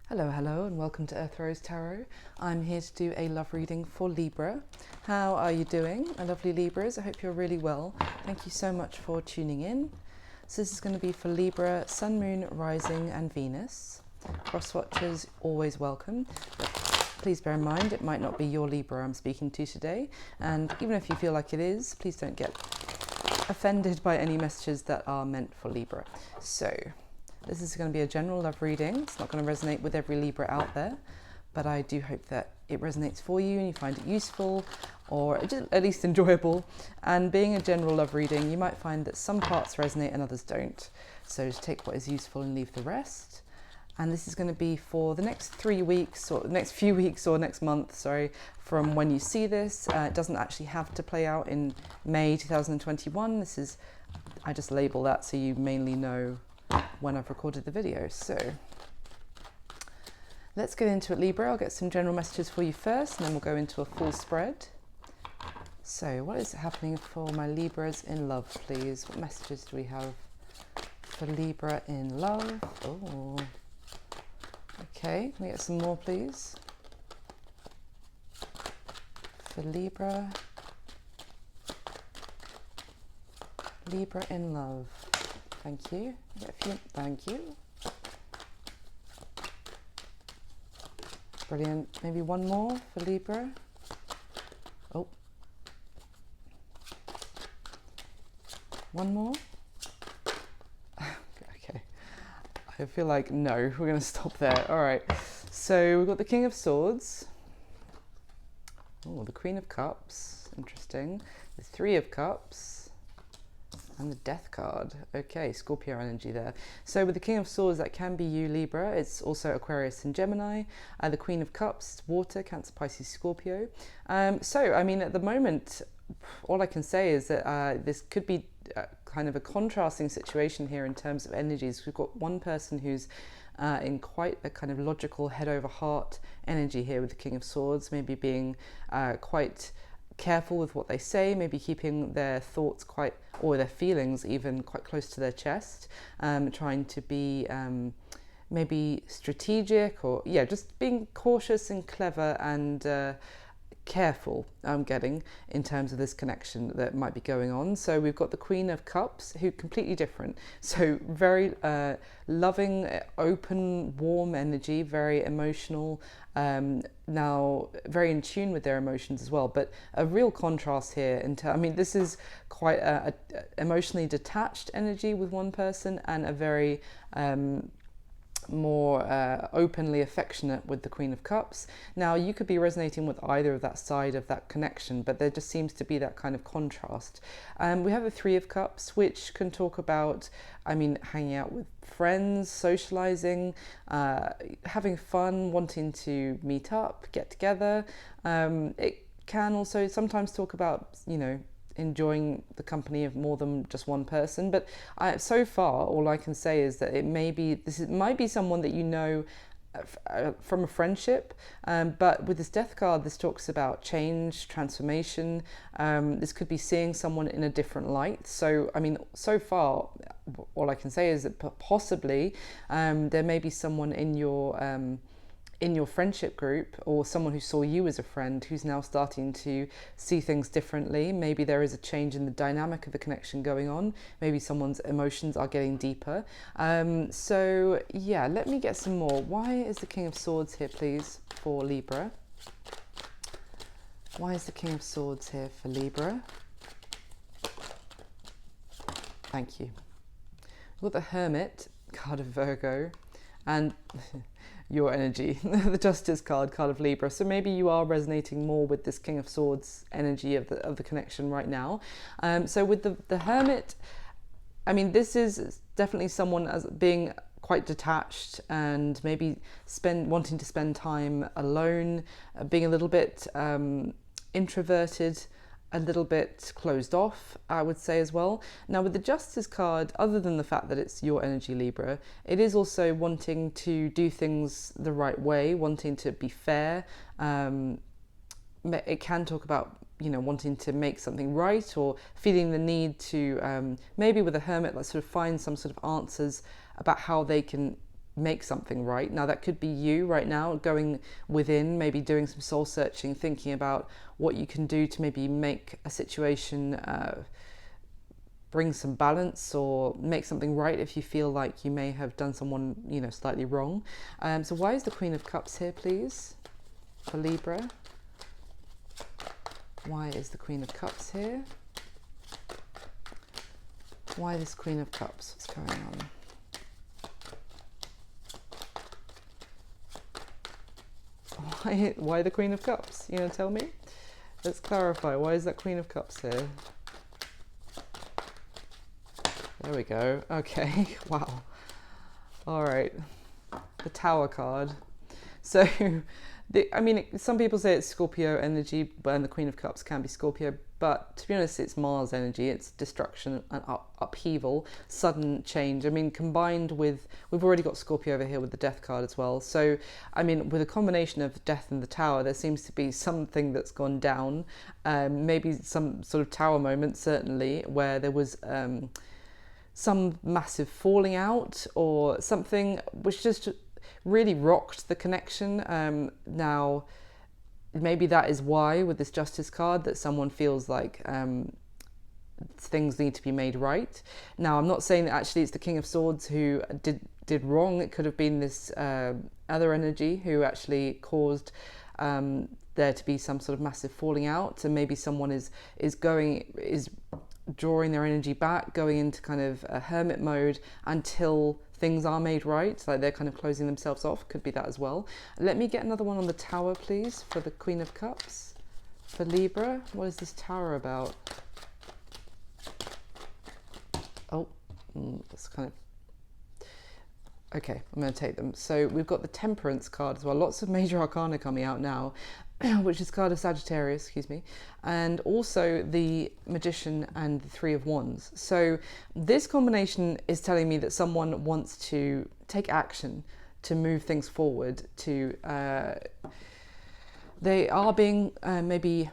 Hello, and welcome to Earth Rose Tarot. I'm here to do a love reading for Libra. How are you doing, my lovely Libras? I hope you're really well. Thank you so much for tuning in. So this is going to be for Libra, Sun, Moon, Rising, and Venus. Cross watchers, always welcome. But please bear in mind, it might not be your Libra I'm speaking to today. And even if you feel like it is, please don't get offended by any messages that are meant for Libra. So this is going to be a general love reading. It's not going to resonate with every Libra out there, but I do hope that it resonates for you and you find it useful or just at least enjoyable. And being a general love reading, you might find that some parts resonate and others don't. So just take what is useful and leave the rest. And this is going to be for the next 3 weeks or the next few weeks or next month, sorry, from when you see this. It doesn't actually have to play out in May 2021. This is, I just label that so you mainly know when I've recorded the video. So let's get into it, Libra. I'll get some general messages for you first, and then we'll go into a full spread. So what is happening for my Libras in love, please? What messages do we have for Libra in love? Oh, okay. Can we get some more, please? For Libra. Libra in love. Thank you. Thank you. Brilliant. Maybe one more for Libra. Oh. One more. Okay. I feel like no, we're going to stop there. All right. So we've got the King of Swords. Oh, the Queen of Cups. Interesting. The Three of Cups. And the Death card. Okay, Scorpio energy there. So with the King of Swords, that can be you, Libra. It's also Aquarius and Gemini. The Queen of Cups, water, Cancer, Pisces, Scorpio. So, I mean, at the moment, all I can say is that this could be kind of a contrasting situation here in terms of energies. We've got one person who's in quite a kind of logical head over heart energy here with the King of Swords, maybe being quite careful with what they say, maybe keeping their thoughts quite, or their feelings even, quite close to their chest, trying to be maybe strategic, or yeah, just being cautious and clever and careful, I'm getting, in terms of this connection that might be going on. So we've got the Queen of Cups, who completely different. So very loving, open, warm energy, very emotional, now very in tune with their emotions as well. But a real contrast here. I mean, this is quite a emotionally detached energy with one person, and a very more openly affectionate with the Queen of Cups. Now, you could be resonating with either of that side of that connection, but there just seems to be that kind of contrast. We have the Three of Cups, which can talk about, I mean, hanging out with friends, socializing, having fun, wanting to meet up, get together. It can also sometimes talk about, you know, enjoying the company of more than just one person. But so far, all I can say is that it might be someone that you know from a friendship, but with this Death card, this talks about change, transformation. This could be seeing someone in a different light. So, I mean, so far, all I can say is that possibly there may be someone in your friendship group, or someone who saw you as a friend who's now starting to see things differently. Maybe there is a change in the dynamic of the connection going on. Maybe someone's emotions are getting deeper. So yeah, let me get some more. Why is the King of Swords here, please, for Libra? Why is the King of Swords here for Libra? Thank you. We've got the Hermit, card of Virgo, and your energy, the Justice card of Libra. So maybe you are resonating more with this King of Swords energy of the connection right now. So with the Hermit, I mean, this is definitely someone as being quite detached and maybe wanting to spend time alone, being a little bit introverted, a little bit closed off, I would say as well. Now with the Justice card, other than the fact that it's your energy, Libra, it is also wanting to do things the right way, wanting to be fair. It can talk about, you know, wanting to make something right, or feeling the need to maybe with a Hermit, like sort of find some sort of answers about how they can make something right. Now that could be you right now going within, maybe doing some soul searching, thinking about what you can do to maybe make a situation bring some balance or make something right if you feel like you may have done someone, you know, slightly wrong. So why is the Queen of Cups here, please, for Libra? Why is the Queen of Cups here? Why this Queen of Cups? What's going on? Why the Queen of Cups? You gonna tell me? Let's clarify. Why is that Queen of Cups here? There we go. Okay. Wow. All right. The Tower card. So, I mean, some people say it's Scorpio energy, and the Queen of Cups can be Scorpio, but to be honest, it's Mars energy. It's destruction and upheaval, sudden change. I mean, combined with, we've already got Scorpio over here with the Death card as well. So, I mean, with a combination of Death and the Tower, there seems to be something that's gone down. Maybe some sort of Tower moment, certainly, where there was some massive falling out or something which just really rocked the connection. Now, maybe that is why with this Justice card that someone feels like things need to be made right. Now, I'm not saying that actually it's the King of Swords who did wrong. It could have been this other energy who actually caused there to be some sort of massive falling out, and maybe someone is drawing their energy back, going into kind of a hermit mode until things are made right, like they're kind of closing themselves off. Could be that as well. Let me get another one on the Tower, please, for the Queen of Cups. For Libra, what is this Tower about? Oh, that's kind of... Okay, I'm going to take them. So we've got the Temperance card as well. Lots of major arcana coming out now, which is card of Sagittarius, excuse me, and also the Magician and the Three of Wands. So this combination is telling me that someone wants to take action to move things forward, to they are being maybe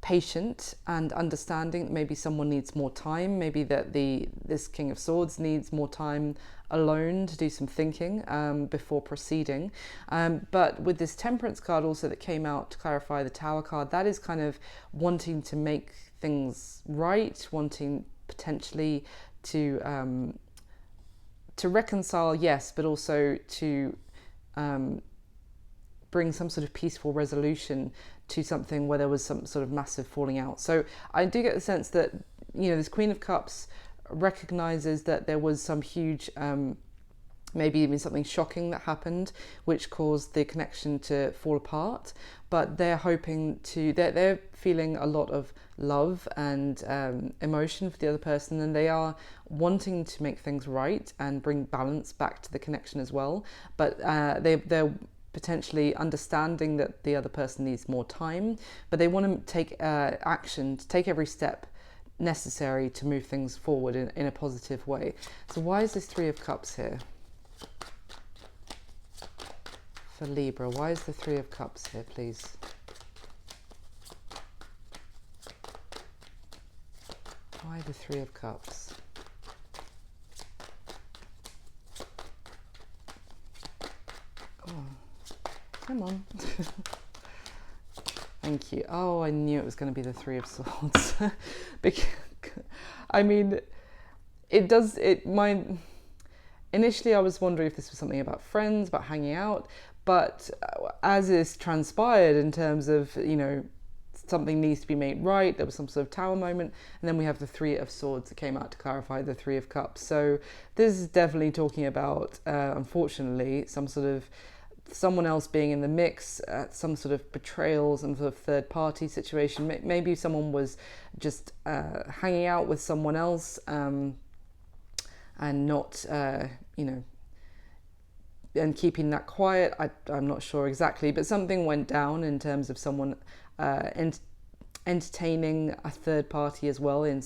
patient and understanding. Maybe someone needs more time, maybe that this King of Swords needs more time alone to do some thinking before proceeding. But with this Temperance card also that came out to clarify the Tower card, that is kind of wanting to make things right, wanting potentially to reconcile, yes, but also to bring some sort of peaceful resolution to something where there was some sort of massive falling out. So I do get the sense that, you know, this Queen of Cups recognizes that there was some huge maybe even something shocking that happened which caused the connection to fall apart, but they're hoping to, they're feeling a lot of love and emotion for the other person, and they are wanting to make things right and bring balance back to the connection as well. But they're potentially understanding that the other person needs more time, but they want to take action, to take every step necessary to move things forward in a positive way. So why is this Three of Cups here for Libra? Why is the Three of Cups here, please? Why the Three of Cups? Oh, come on. Thank you. Oh, I knew it was going to be the Three of Swords. Because, I mean, initially I was wondering if this was something about friends, about hanging out, but as is transpired in terms of, you know, something needs to be made right, there was some sort of Tower moment, and then we have the Three of Swords that came out to clarify the Three of Cups. So this is definitely talking about, unfortunately, some sort of someone else being in the mix, some sort of betrayal, some sort of third party situation. Maybe someone was just hanging out with someone else and not, you know, and keeping that quiet. I'm not sure exactly, but something went down in terms of someone entertaining a third party as well on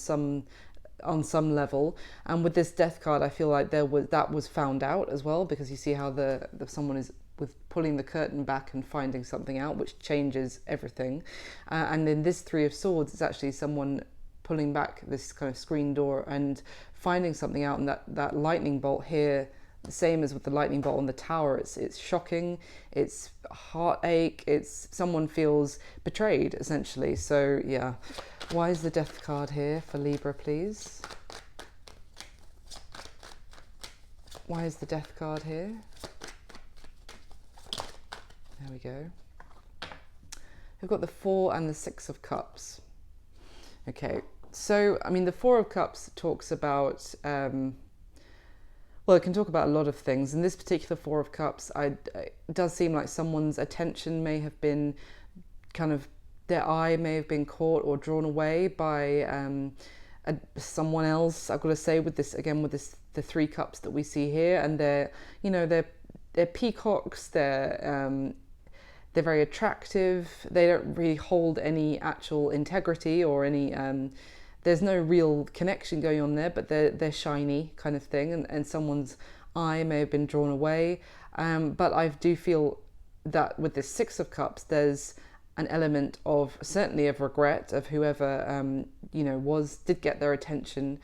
some level. And with this Death card, I feel like that was found out as well, because you see how someone is with pulling the curtain back and finding something out, which changes everything. And in this Three of Swords, it's actually someone pulling back this kind of screen door and finding something out, and that lightning bolt here the same as with the lightning bolt on the tower. It's shocking, it's heartache, it's someone feels betrayed essentially. So yeah, why is the Death card here for Libra, please? Why is the Death card here? There we go. We've got the 4 and the 6 of Cups. Okay, so I mean the 4 of Cups talks about well, it can talk about a lot of things. In this particular 4 of Cups, it does seem like someone's attention may have been kind of, their eye may have been caught or drawn away by someone else. I've got to say, with this again, with this, the 3 cups that we see here, and they're, you know, they're peacocks. They're very attractive. They don't really hold any actual integrity or any. There's no real connection going on there, but they're shiny kind of thing, and someone's eye may have been drawn away. But I do feel that with this 6 of Cups, there's an element of, certainly of regret of whoever you know did get their attention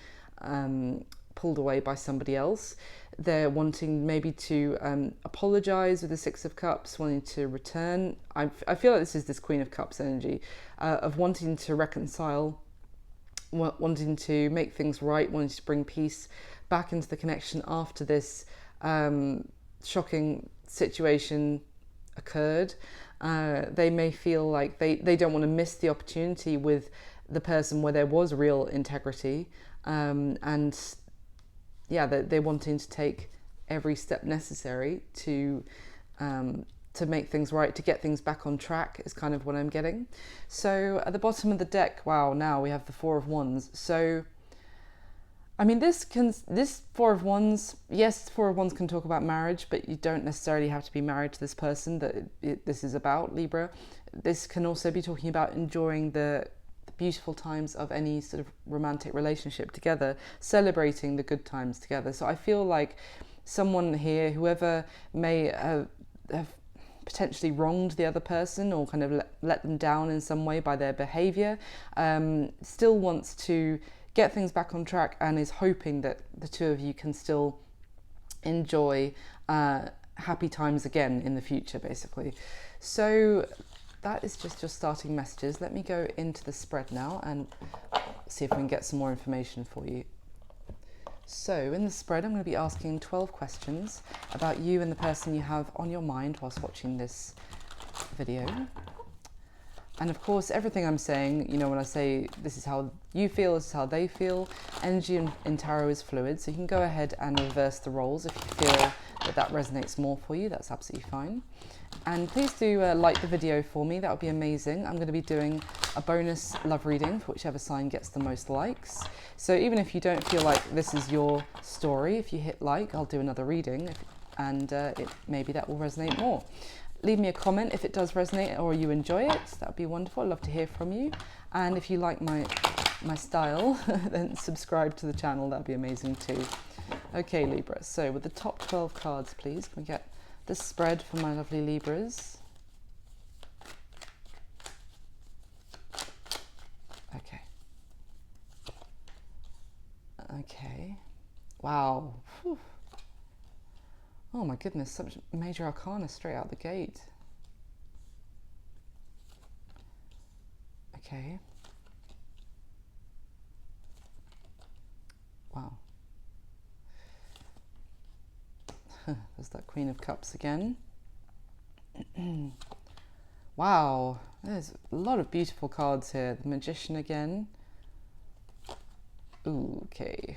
pulled away by somebody else. They're wanting maybe to apologize with the 6 of Cups, wanting to return. I feel like this is this Queen of Cups energy of wanting to reconcile, wanting to make things right, wanting to bring peace back into the connection after this shocking situation occurred. They may feel like they don't want to miss the opportunity with the person where there was real integrity, and yeah, they're wanting to take every step necessary to make things right, to get things back on track, is kind of what I'm getting. So at the bottom of the deck, wow, now we have the 4 of Wands. So I mean, this 4 of Wands, yes, 4 of Wands can talk about marriage, but you don't necessarily have to be married to this person that this is about, Libra. This can also be talking about enjoying the beautiful times of any sort of romantic relationship together, celebrating the good times together. So I feel like someone here, whoever may have potentially wronged the other person or kind of let them down in some way by their behavior, still wants to get things back on track and is hoping that the two of you can still enjoy happy times again in the future, basically. So that is just your starting messages. Let me go into the spread now and see if we can get some more information for you. So in the spread, I'm going to be asking 12 questions about you and the person you have on your mind whilst watching this video. And of course, everything I'm saying, you know, when I say this is how you feel, this is how they feel, energy in tarot is fluid. So you can go ahead and reverse the roles if you feel that resonates more for you. That's absolutely fine. And please do like the video for me. That would be amazing. I'm going to be doing a bonus love reading for whichever sign gets the most likes. So even if you don't feel like this is your story, if you hit like, I'll do another reading, and maybe that will resonate more. Leave me a comment if it does resonate or you enjoy it. That would be wonderful. I'd love to hear from you. And if you like my style, then subscribe to the channel. That would be amazing too. Okay, Libra. So with the top 12 cards, please, can we get the spread for my lovely Libras? Okay. Okay. Wow. Whew. Oh my goodness, such major arcana straight out the gate. Okay. Wow. There's that Queen of Cups again. Wow, there's a lot of beautiful cards here. The Magician again. Ooh, okay.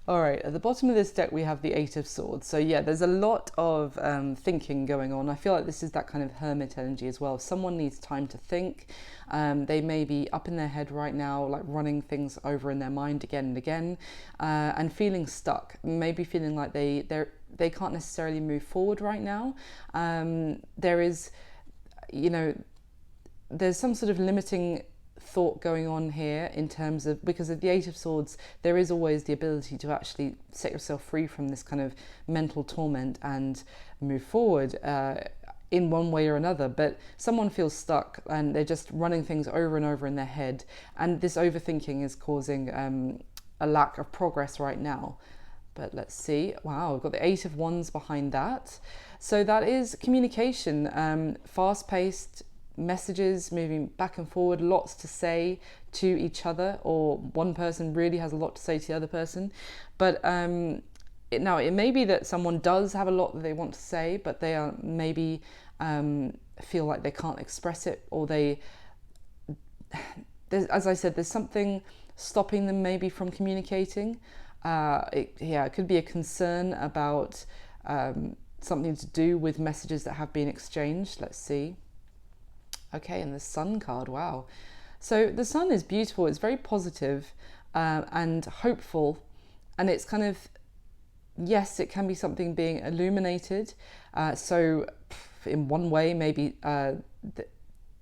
All right, at the bottom of this deck, we have the 8 of Swords. So yeah, there's a lot of thinking going on. I feel like this is that kind of hermit energy as well. If someone needs time to think, they may be up in their head right now, like running things over in their mind again and again, and feeling stuck, maybe feeling like they can't necessarily move forward right now. There is, you know, there's some sort of limiting thought going on here in terms of, because of the 8 of Swords, there is always the ability to actually set yourself free from this kind of mental torment and move forward in one way or another. But someone feels stuck and they're just running things over and over in their head, and this overthinking is causing a lack of progress right now. But let's see. Wow, we've got the 8 of Wands behind that. So that is communication, fast-paced messages moving back and forward, lots to say to each other, or one person really has a lot to say to the other person. But now it may be that someone does have a lot that they want to say, but they are maybe feel like they can't express it, or as I said, there's something stopping them maybe from communicating. It could be a concern about something to do with messages that have been exchanged. Let's see. Okay, and the Sun card, wow. So the Sun is beautiful, it's very positive, and hopeful, and it's kind of, yes, it can be something being illuminated. So in one way, maybe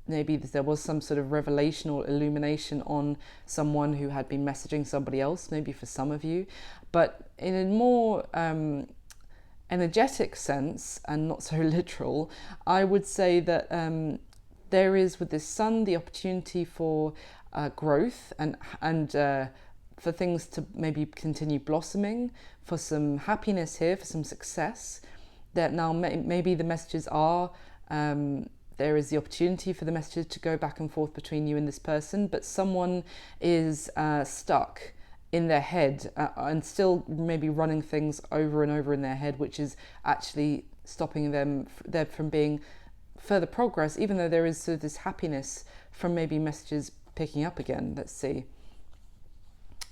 there was some sort of revelation or illumination on someone who had been messaging somebody else, maybe for some of you. But in a more energetic sense, and not so literal, I would say that there is, with this Sun, the opportunity for growth and for things to maybe continue blossoming, for some happiness here, for some success. That now maybe the messages are, there is the opportunity for the messages to go back and forth between you and this person, but someone is stuck in their head and still maybe running things over and over in their head, which is actually stopping them from being further progress, even though there is sort of this happiness from maybe messages picking up again. Let's see.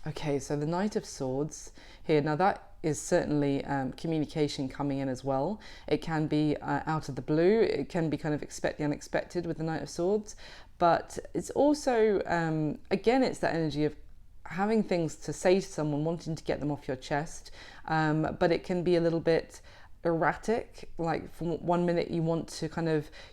Okay, so the Knight of Swords here. Now that is certainly communication coming in as well. It can be out of the blue. It can be kind of expect the unexpected with the Knight of Swords. But it's also, again, it's that energy of having things to say to someone, wanting to get them off your chest. But it can be a little bit erratic, like from one minute you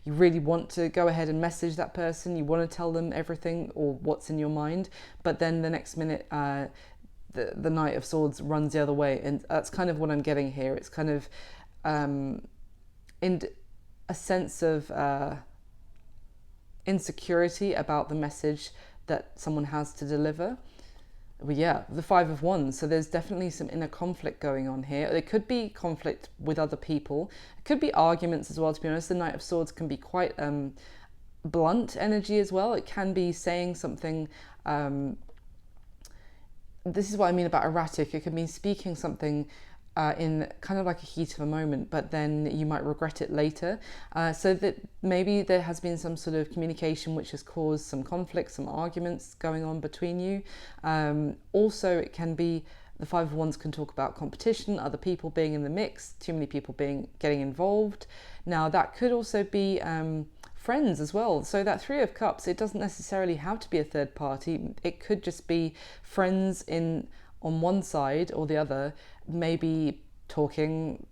really want to go ahead and message that person, you want to tell them everything or what's in your mind, but then the next minute the Knight of Swords runs the other way, and that's kind of what I'm getting here. It's kind of in a sense of insecurity about the message that someone has to deliver. But yeah, the 5 of Wands. So there's definitely some inner conflict going on here. There could be conflict with other people. It could be arguments as well, to be honest. The Knight of Swords can be quite blunt energy as well. It can be saying something. This is what I mean about erratic. It can be speaking something in kind of like a heat of a moment, but then you might regret it later. So that maybe there has been some sort of communication which has caused some conflict, some arguments going on between you. Also, it can be, the 5 of Wands can talk about competition, other people being in the mix, too many people getting involved. Now that could also be friends as well. So that 3 of Cups, it doesn't necessarily have to be a third party. It could just be friends on one side or the other, maybe talking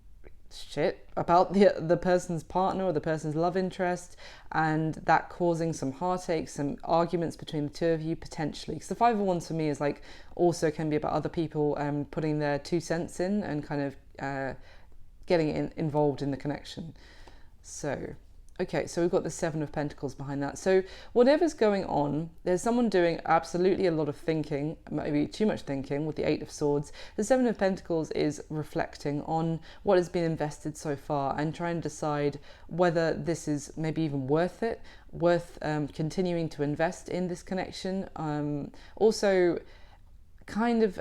shit about the person's partner or the person's love interest, and that causing some heartache, some arguments between the two of you potentially. Because the 5 of Wands for me is like, also can be about other people putting their 2 cents in and kind of getting involved in the connection. So okay, so we've got the 7 of Pentacles behind that. So whatever's going on, there's someone doing absolutely a lot of thinking, maybe too much thinking with the 8 of Swords. The 7 of Pentacles is reflecting on what has been invested so far and trying to decide whether this is maybe even worth it, worth continuing to invest in this connection. Also kind of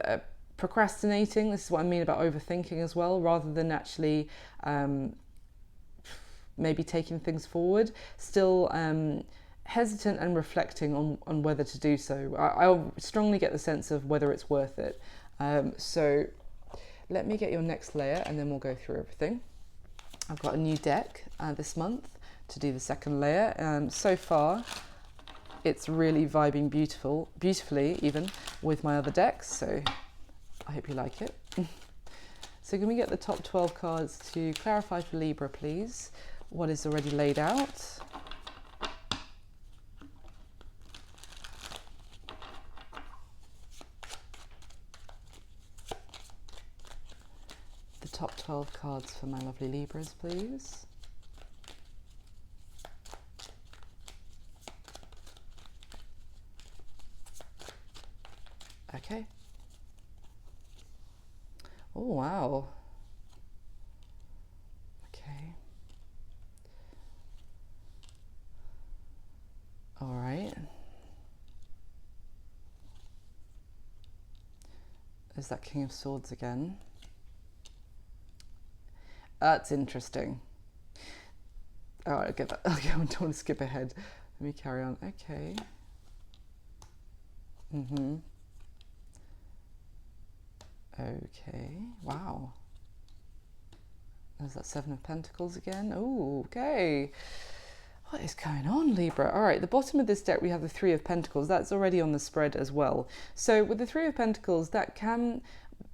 procrastinating. This is what I mean about overthinking as well, rather than actually maybe taking things forward, still hesitant and reflecting on whether to do so. I strongly get the sense of whether it's worth it. So let me get your next layer and then we'll go through everything. I've got a new deck this month to do the second layer. So far, it's really vibing beautifully even with my other decks, so I hope you like it. So can we get the top 12 cards to clarify for Libra, please? What is already laid out? The top 12 cards for my lovely Libras, please. Okay. Oh, wow. Okay. All right. There's that King of Swords again. That's interesting. All right, I'll get that. Okay, I don't want to skip ahead. Let me carry on. Okay. Okay. Wow. There's that Seven of Pentacles again. Oh, okay. What is going on, Libra? All right, the bottom of this deck, we have the Three of Pentacles. That's already on the spread as well. So with the Three of Pentacles, that can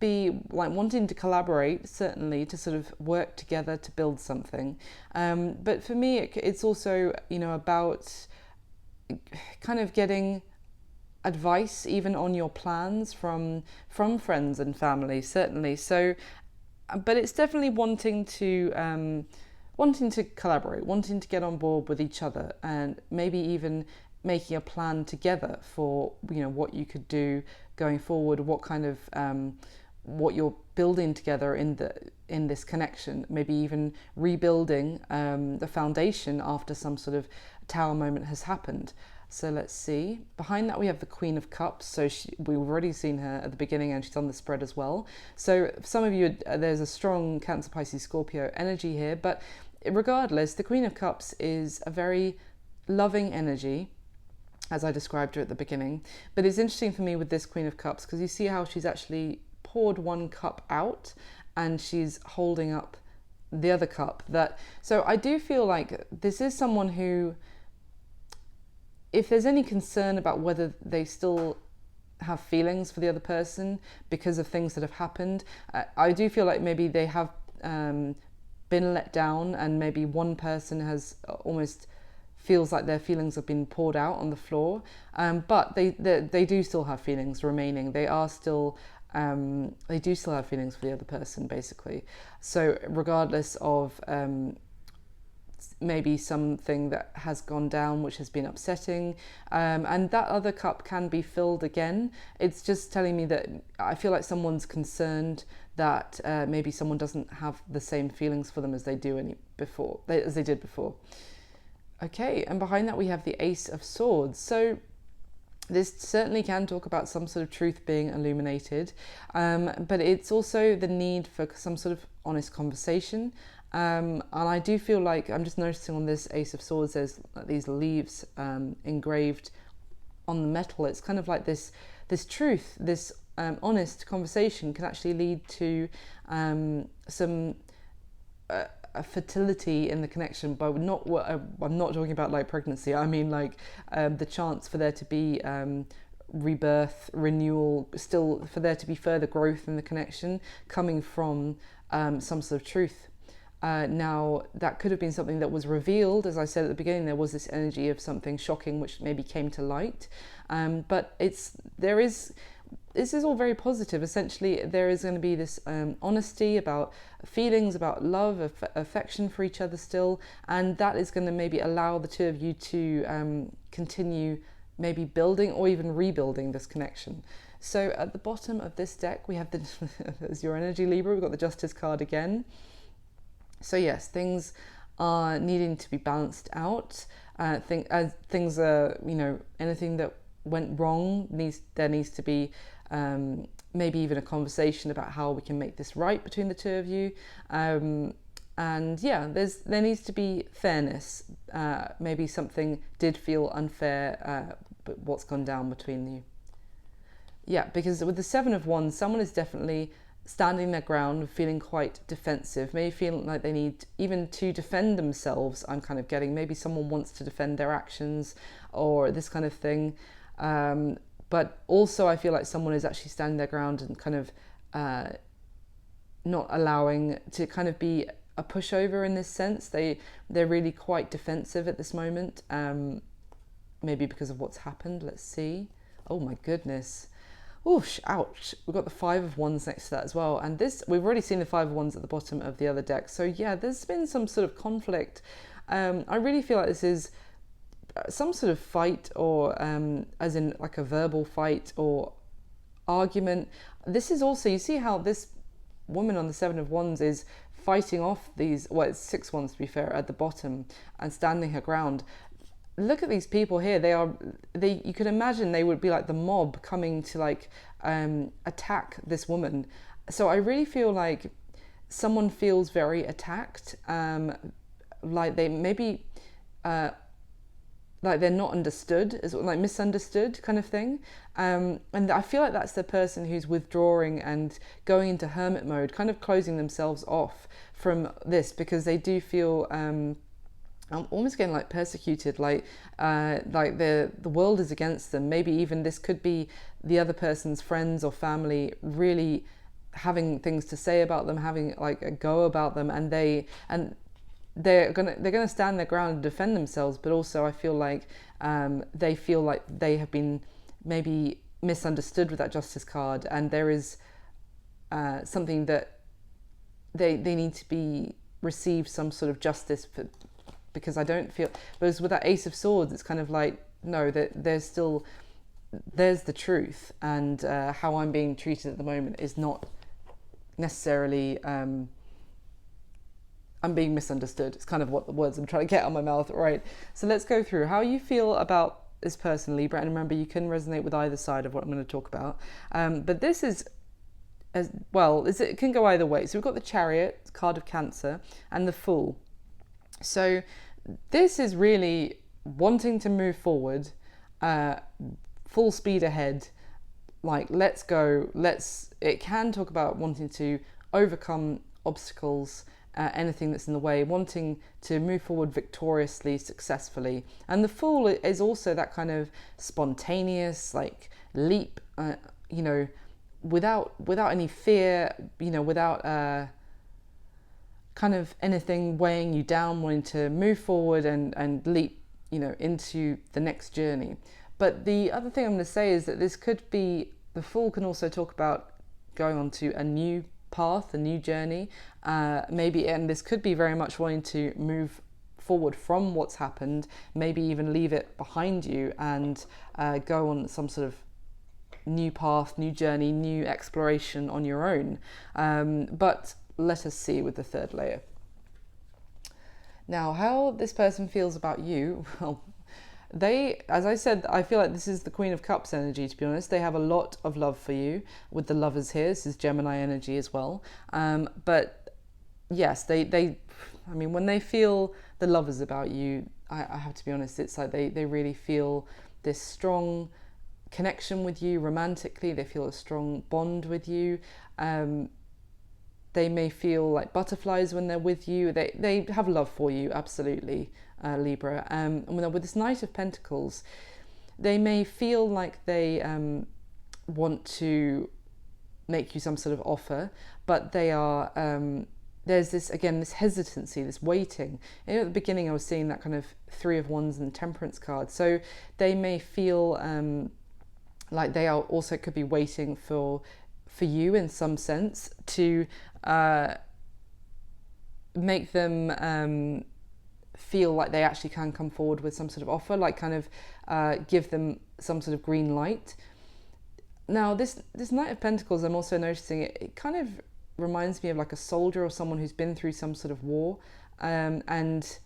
be like wanting to collaborate, certainly, to sort of work together to build something. But for me, it's also, about kind of getting advice even on your plans from friends and family, certainly. So but it's definitely wanting to collaborate, wanting to get on board with each other, and maybe even making a plan together for what you could do going forward, what kind of what you're building together in this connection, maybe even rebuilding the foundation after some sort of tower moment has happened. So let's see. Behind that we have the Queen of Cups. So we've already seen her at the beginning, and she's on the spread as well. So for some of you, there's a strong Cancer, Pisces, Scorpio energy here. But regardless, the Queen of Cups is a very loving energy, as I described her at the beginning. But it's interesting for me with this Queen of Cups because you see how she's actually poured one cup out and she's holding up the other cup. So I do feel like this is someone who, if there's any concern about whether they still have feelings for the other person because of things that have happened, I do feel like maybe they have been let down, and maybe one person has almost feels like their feelings have been poured out on the floor, but they do still have feelings remaining. They are still they do still have feelings for the other person, basically. So regardless of maybe something that has gone down which has been upsetting, and that other cup can be filled again. It's just telling me that I feel like someone's concerned that maybe someone doesn't have the same feelings for them as they did before. Okay, and behind that we have the Ace of Swords. So this certainly can talk about some sort of truth being illuminated, but it's also the need for some sort of honest conversation. And I do feel like, I'm just noticing on this Ace of Swords, there's these leaves engraved on the metal. It's kind of like this truth, this honest conversation can actually lead to some a fertility in the connection. But I'm not talking about like pregnancy. I mean like the chance for there to be rebirth, renewal, still for there to be further growth in the connection coming from some sort of truth. Now, that could have been something that was revealed. As I said at the beginning, there was this energy of something shocking which maybe came to light. But this is all very positive. Essentially, there is going to be this honesty about feelings, about love, affection for each other still. And that is going to maybe allow the two of you to continue maybe building or even rebuilding this connection. So at the bottom of this deck, we have as your energy, Libra, we've got the Justice card again. So yes, things are needing to be balanced out. Things are, anything that went wrong there needs to be maybe even a conversation about how we can make this right between the two of you. And yeah, there needs to be fairness. Maybe something did feel unfair, but what's gone down between you? Yeah, because with the Seven of Wands, someone is definitely standing their ground, feeling quite defensive, maybe feeling like they need even to defend themselves. I'm kind of getting maybe someone wants to defend their actions or this kind of thing. But also I feel like someone is actually standing their ground and kind of not allowing to kind of be a pushover in this sense. They're really quite defensive at this moment, maybe because of what's happened. Let's see. Oh my goodness. Oosh, ouch. We've got the Five of Wands next to that as well. And we've already seen the Five of Wands at the bottom of the other deck. So yeah, there's been some sort of conflict. I really feel like this is some sort of fight, or as in like a verbal fight or argument. This is also, you see how this woman on the Seven of Wands is fighting off these, well, it's 6 wands to be fair, at the bottom, and standing her ground. Look at these people here. You could imagine they would be like the mob coming to like attack this woman. So I really feel like someone feels very attacked, like they maybe like they're not understood, like misunderstood kind of thing. And I feel like that's the person who's withdrawing and going into hermit mode, kind of closing themselves off from this, because they do feel I'm almost getting like persecuted, like the world is against them. Maybe even this could be the other person's friends or family really having things to say about them, having like a go about them, and they're gonna stand their ground and defend themselves. But also I feel like they feel like they have been maybe misunderstood with that Justice card, and there is something that they need to be receive some sort of justice for, because I don't feel, because with that Ace of Swords, it's kind of like, no, that there's the truth, and how I'm being treated at the moment is not necessarily, I'm being misunderstood. It's kind of what the words I'm trying to get out of my mouth, right? So let's go through how you feel about this person, Libra, and remember, you can resonate with either side of what I'm going to talk about. But this is, as well, it can go either way. So we've got the Chariot, card of Cancer, and the Fool. So this is really wanting to move forward, full speed ahead, like let's go, it can talk about wanting to overcome obstacles, anything that's in the way, wanting to move forward victoriously, successfully. And the Fool is also that kind of spontaneous, like leap, without any fear, without kind of anything weighing you down, wanting to move forward and leap, into the next journey. But the other thing I'm going to say is that this could be, the Fool can also talk about going on to a new path, a new journey, maybe, and this could be very much wanting to move forward from what's happened, maybe even leave it behind you and go on some sort of new path, new journey, new exploration on your own. But let us see with the third layer. Now, how this person feels about you, well, as I said, I feel like this is the Queen of Cups energy, to be honest. They have a lot of love for you with the Lovers here. This is Gemini energy as well. But yes, I mean, when they feel the Lovers about you, I have to be honest, it's like they really feel this strong connection with you romantically. They feel a strong bond with you. They may feel like butterflies when they're with you. They have love for you, absolutely, Libra. And with this Knight of Pentacles, they may feel like they want to make you some sort of offer, but they are, there's this, again, this hesitancy, this waiting. At the beginning I was seeing that kind of Three of Wands and Temperance card. So they may feel like they are also could be waiting for you in some sense to make them feel like they actually can come forward with some sort of offer, like kind of give them some sort of green light. Now this Knight of Pentacles, I'm also noticing it kind of reminds me of like a soldier or someone who's been through some sort of war, and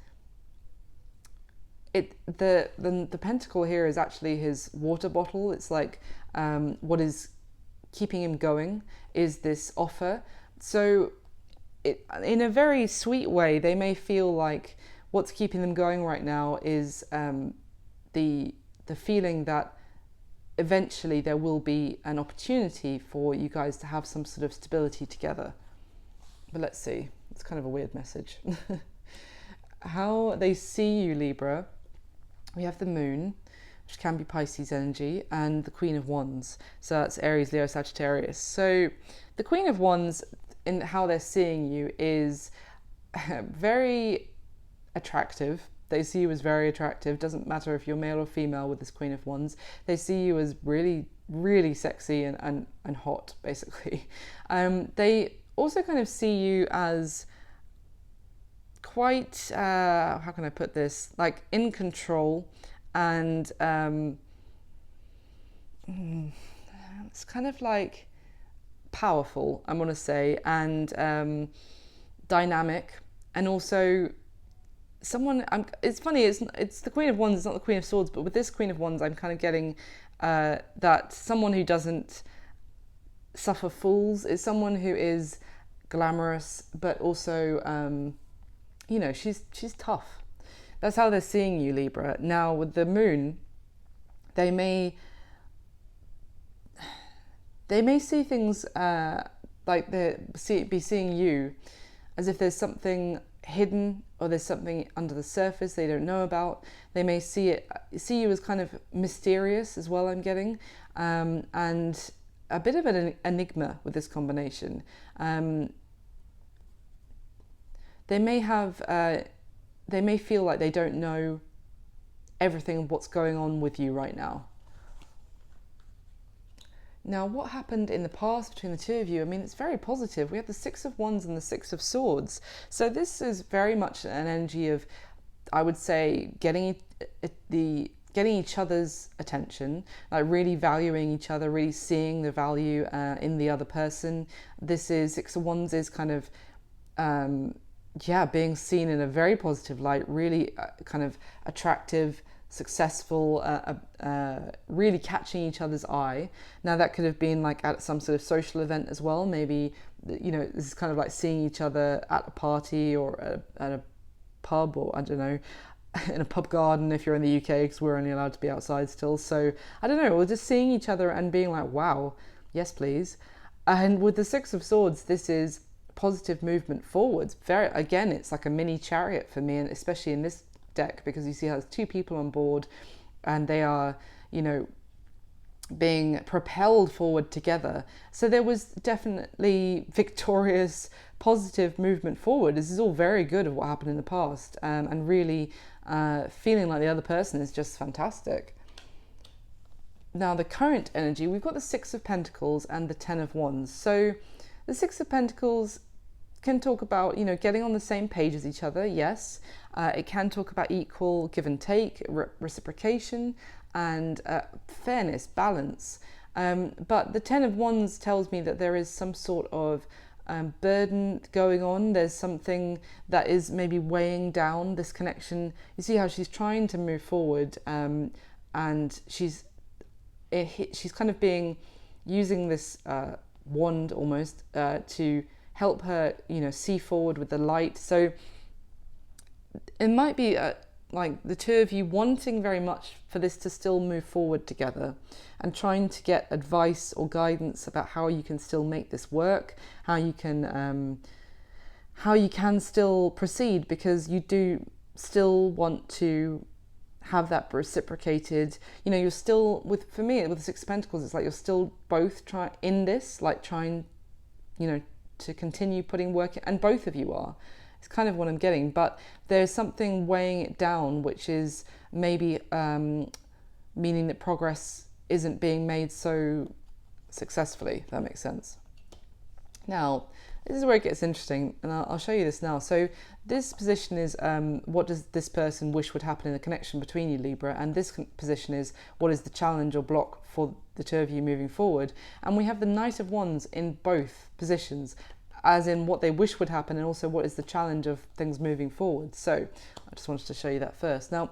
the pentacle here is actually his water bottle. It's like what is keeping him going is this offer. So in a very sweet way, they may feel like what's keeping them going right now is the feeling that eventually there will be an opportunity for you guys to have some sort of stability together. But let's see, it's kind of a weird message. How they see you, Libra, we have the Moon, which can be Pisces energy, and the Queen of Wands. So that's Aries, Leo, Sagittarius. So the Queen of Wands, in how they're seeing you, is very attractive. They see you as very attractive. Doesn't matter if you're male or female with this Queen of Wands. They see you as really, really sexy and hot, basically. They also kind of see you as quite, how can I put this? Like in control, and it's kind of like powerful, I want to say, and dynamic, and also someone. It's funny. It's the Queen of Wands. It's not the Queen of Swords, but with this Queen of Wands, I'm kind of getting that someone who doesn't suffer fools is someone who is glamorous, but also, you know, she's tough. That's how they're seeing you, Libra. Now with the Moon, they may see things like be seeing you as if there's something hidden or there's something under the surface they don't know about. They may see you as kind of mysterious as well, I'm getting, and a bit of an enigma with this combination. They may feel like they don't know everything of what's going on with you right now. Now, what happened in the past between the two of you? I mean, it's very positive. We have the Six of Wands and the Six of Swords. So this is very much an energy of, I would say, getting each other's attention, like really valuing each other, really seeing the value in the other person. This is Six of Wands is kind of, being seen in a very positive light, really kind of attractive, successful, really catching each other's eye. Now that could have been like at some sort of social event as well. Maybe, you know, this is kind of like seeing each other at a party or at a pub, or I don't know, in a pub garden if you're in the UK, because we're only allowed to be outside still. So I don't know, or just seeing each other and being like, wow, yes please. And with the Six of Swords, this is positive movement forwards. Again, it's like a mini chariot for me, and especially in this deck, because you see how there's two people on board and they are, you know, being propelled forward together. So there was definitely victorious, positive movement forward. This is all very good of what happened in the past, and really feeling like the other person is just fantastic. Now the current energy, we've got the Six of Pentacles and the Ten of Wands. So the Six of Pentacles can talk about, you know, getting on the same page as each other, yes. It can talk about equal give and take, reciprocation, and fairness, balance. But the Ten of Wands tells me that there is some sort of burden going on. There's something that is maybe weighing down this connection. You see how she's trying to move forward, and she's kind of using this wand almost to help her, you know, see forward with the light. So it might be like the two of you wanting very much for this to still move forward together, and trying to get advice or guidance about how you can still make this work, how you can still proceed, because you do still want to have that reciprocated. You know, you're still for me with the Six of Pentacles, it's like you're still both trying, you know, to continue putting work in, and both of you are. It's kind of what I'm getting, but there's something weighing it down, which is maybe meaning that progress isn't being made so successfully, if that makes sense. Now, this is where it gets interesting, and I'll show you this now. So this position is what does this person wish would happen in the connection between you, Libra, and this position is what is the challenge or block for the two of you moving forward. And we have the Knight of Wands in both positions, as in what they wish would happen, and also what is the challenge of things moving forward. So I just wanted to show you that first. Now,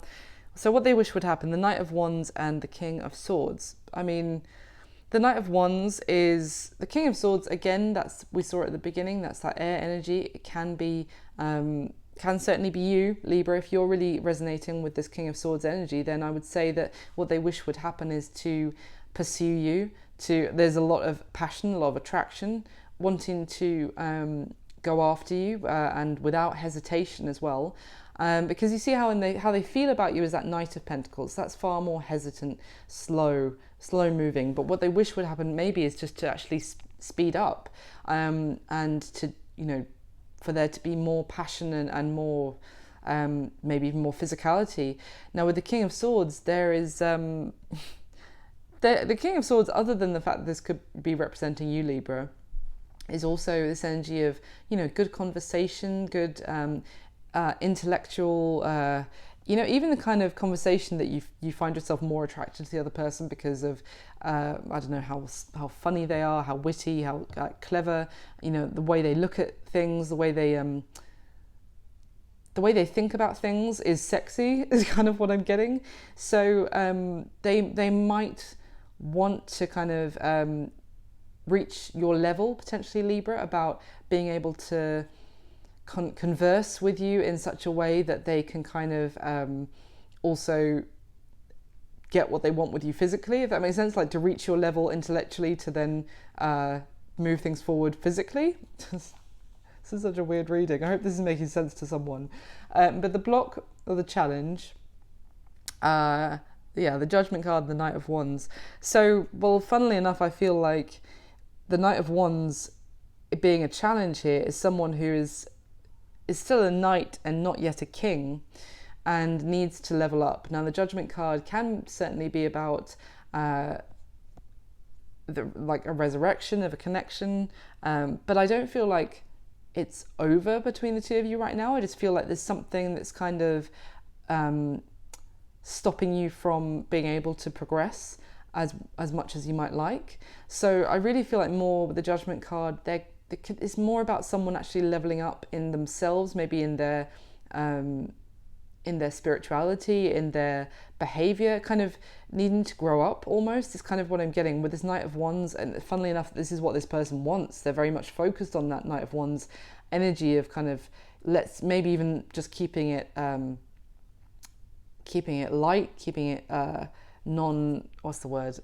so what they wish would happen, the Knight of Wands and the King of Swords. I mean, the Knight of Wands is the King of Swords. Again, we saw it at the beginning, that's that air energy. It can be, can certainly be you, Libra. If you're really resonating with this King of Swords energy, then I would say that what they wish would happen is to pursue you. There's a lot of passion, a lot of attraction, wanting to go after you, and without hesitation as well, because you see how they feel about you is that Knight of Pentacles. That's far more hesitant, slow moving. But what they wish would happen maybe is just to actually speed up, and to, you know, for there to be more passion and more, maybe even more physicality. Now with the King of Swords, there is the King of Swords, other than the fact that this could be representing you, Libra, is also this energy of, you know, good conversation, good intellectual you know, even the kind of conversation that you find yourself more attracted to the other person because of, I don't know, how funny they are, how witty, how clever, you know, the way they look at things, the way they think about things is sexy, is kind of what I'm getting. So they might want to kind of reach your level, potentially, Libra, about being able to converse with you in such a way that they can kind of also get what they want with you physically, if that makes sense, like to reach your level intellectually to then move things forward physically. This is such a weird reading. I hope this is making sense to someone. But the block or the challenge, the Judgment card, the Knight of Wands. So, well, funnily enough, I feel like the Knight of Wands being a challenge here is someone who is still a knight and not yet a king and needs to level up. Now, the Judgment card can certainly be about like a resurrection of a connection, but I don't feel like it's over between the two of you right now. I just feel like there's something that's kind of stopping you from being able to progress as much as you might like. So I really feel like more with the Judgment card, it's more about someone actually leveling up in themselves, maybe in their spirituality, in their behavior, kind of needing to grow up almost is kind of what I'm getting with this Knight of Wands. And funnily enough, this is what this person wants. They're very much focused on that Knight of Wands energy of kind of, let's maybe even just keeping it light, keeping it what's the word?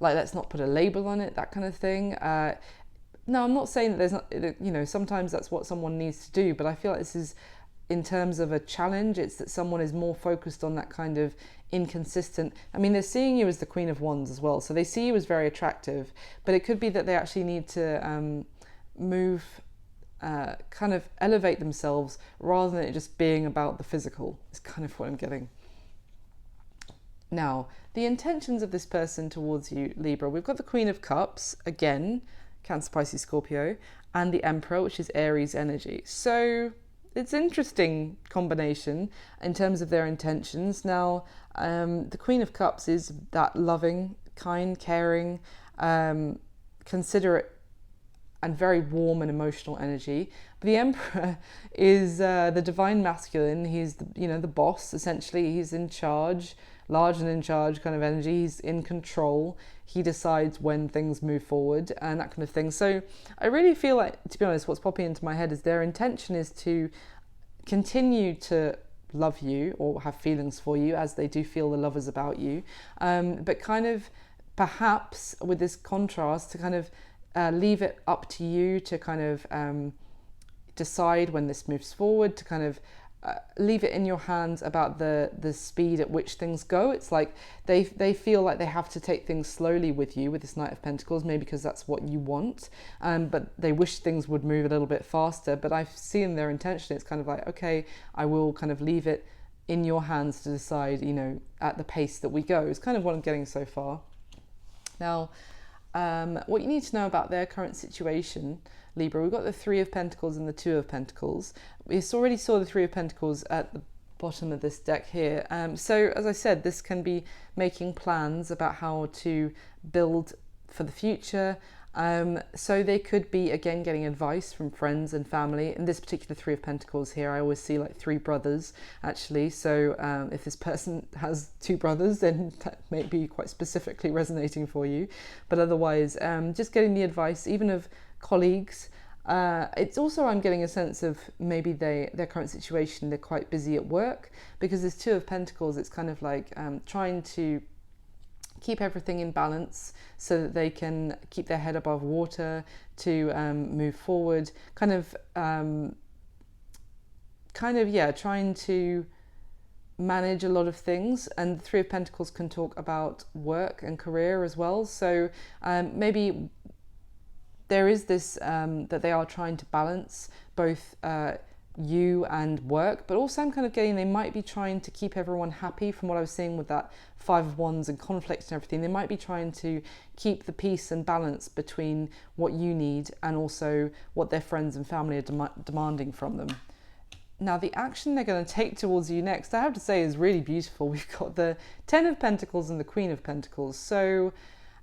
Like, let's not put a label on it, that kind of thing. No, I'm not saying that there's not, you know, sometimes that's what someone needs to do, but I feel like this is, in terms of a challenge, it's that someone is more focused on that kind of inconsistent. I mean, they're seeing you as the Queen of Wands as well, so they see you as very attractive, but it could be that they actually need to move, kind of elevate themselves rather than it just being about the physical, is kind of what I'm getting. Now, the intentions of this person towards you, Libra, we've got the Queen of Cups, again, Cancer, Pisces, Scorpio, and the Emperor, which is Aries energy. So it's an interesting combination in terms of their intentions. Now, the Queen of Cups is that loving, kind, caring, considerate, and very warm and emotional energy. But the Emperor is the divine masculine. He's the boss, essentially. He's in charge, large and in charge kind of energy. He's in control. He decides when things move forward and that kind of thing. So I really feel like, to be honest, what's popping into my head is their intention is to continue to love you or have feelings for you, as they do feel the love is about you, but kind of perhaps with this contrast to kind of leave it up to you to kind of decide when this moves forward, to kind of leave it in your hands about the speed at which things go. It's like they feel like they have to take things slowly with you with this Knight of Pentacles, maybe because that's what you want, but they wish things would move a little bit faster. But I've seen their intention. It's kind of like, okay, I will kind of leave it in your hands to decide, you know, at the pace that we go, is kind of what I'm getting so far. Now, what you need to know about their current situation, Libra, we've got the Three of Pentacles and the Two of Pentacles. We already saw the Three of Pentacles at the bottom of this deck here. So as I said, this can be making plans about how to build for the future. So they could be, again, getting advice from friends and family. In this particular Three of Pentacles here, I always see like three brothers, actually. So if this person has two brothers, then that may be quite specifically resonating for you. But otherwise, just getting the advice, even of colleagues. It's also, I'm getting a sense of maybe their current situation, they're quite busy at work, because this Two of Pentacles, it's kind of like trying to keep everything in balance so that they can keep their head above water to move forward, trying to manage a lot of things. And the Three of Pentacles can talk about work and career as well. So maybe there is this that they are trying to balance both you and work, but also I'm kind of getting they might be trying to keep everyone happy. From what I was seeing with that Five of Wands and conflict and everything, they might be trying to keep the peace and balance between what you need and also what their friends and family are demanding from them. Now, the action they're going to take towards you next, I have to say, is really beautiful. We've got the Ten of Pentacles and the Queen of Pentacles. So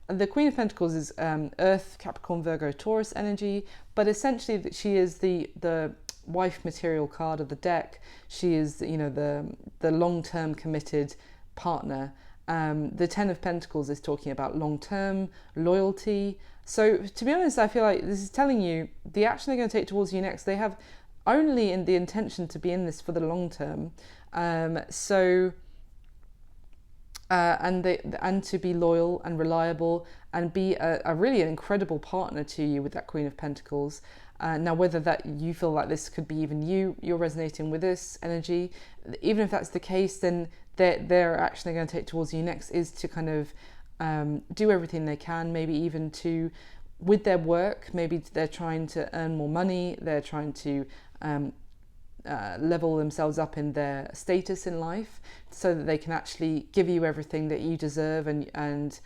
the Queen of Pentacles is Earth, Capricorn, Virgo, Taurus energy, but essentially she is the wife material card of the deck. She is, you know, the long-term committed partner. The Ten of Pentacles is talking about long-term loyalty. So to be honest, I feel like this is telling you the action they're going to take towards you next, they have only in the intention to be in this for the long term. And to be loyal and reliable and be a really incredible partner to you with that Queen of Pentacles. Now, whether that you feel like this could be even you're resonating with this energy, even if that's the case, then their action they're going to take towards you next is to kind of do everything they can, maybe even to, with their work, maybe they're trying to earn more money, they're trying to level themselves up in their status in life so that they can actually give you everything that you deserve and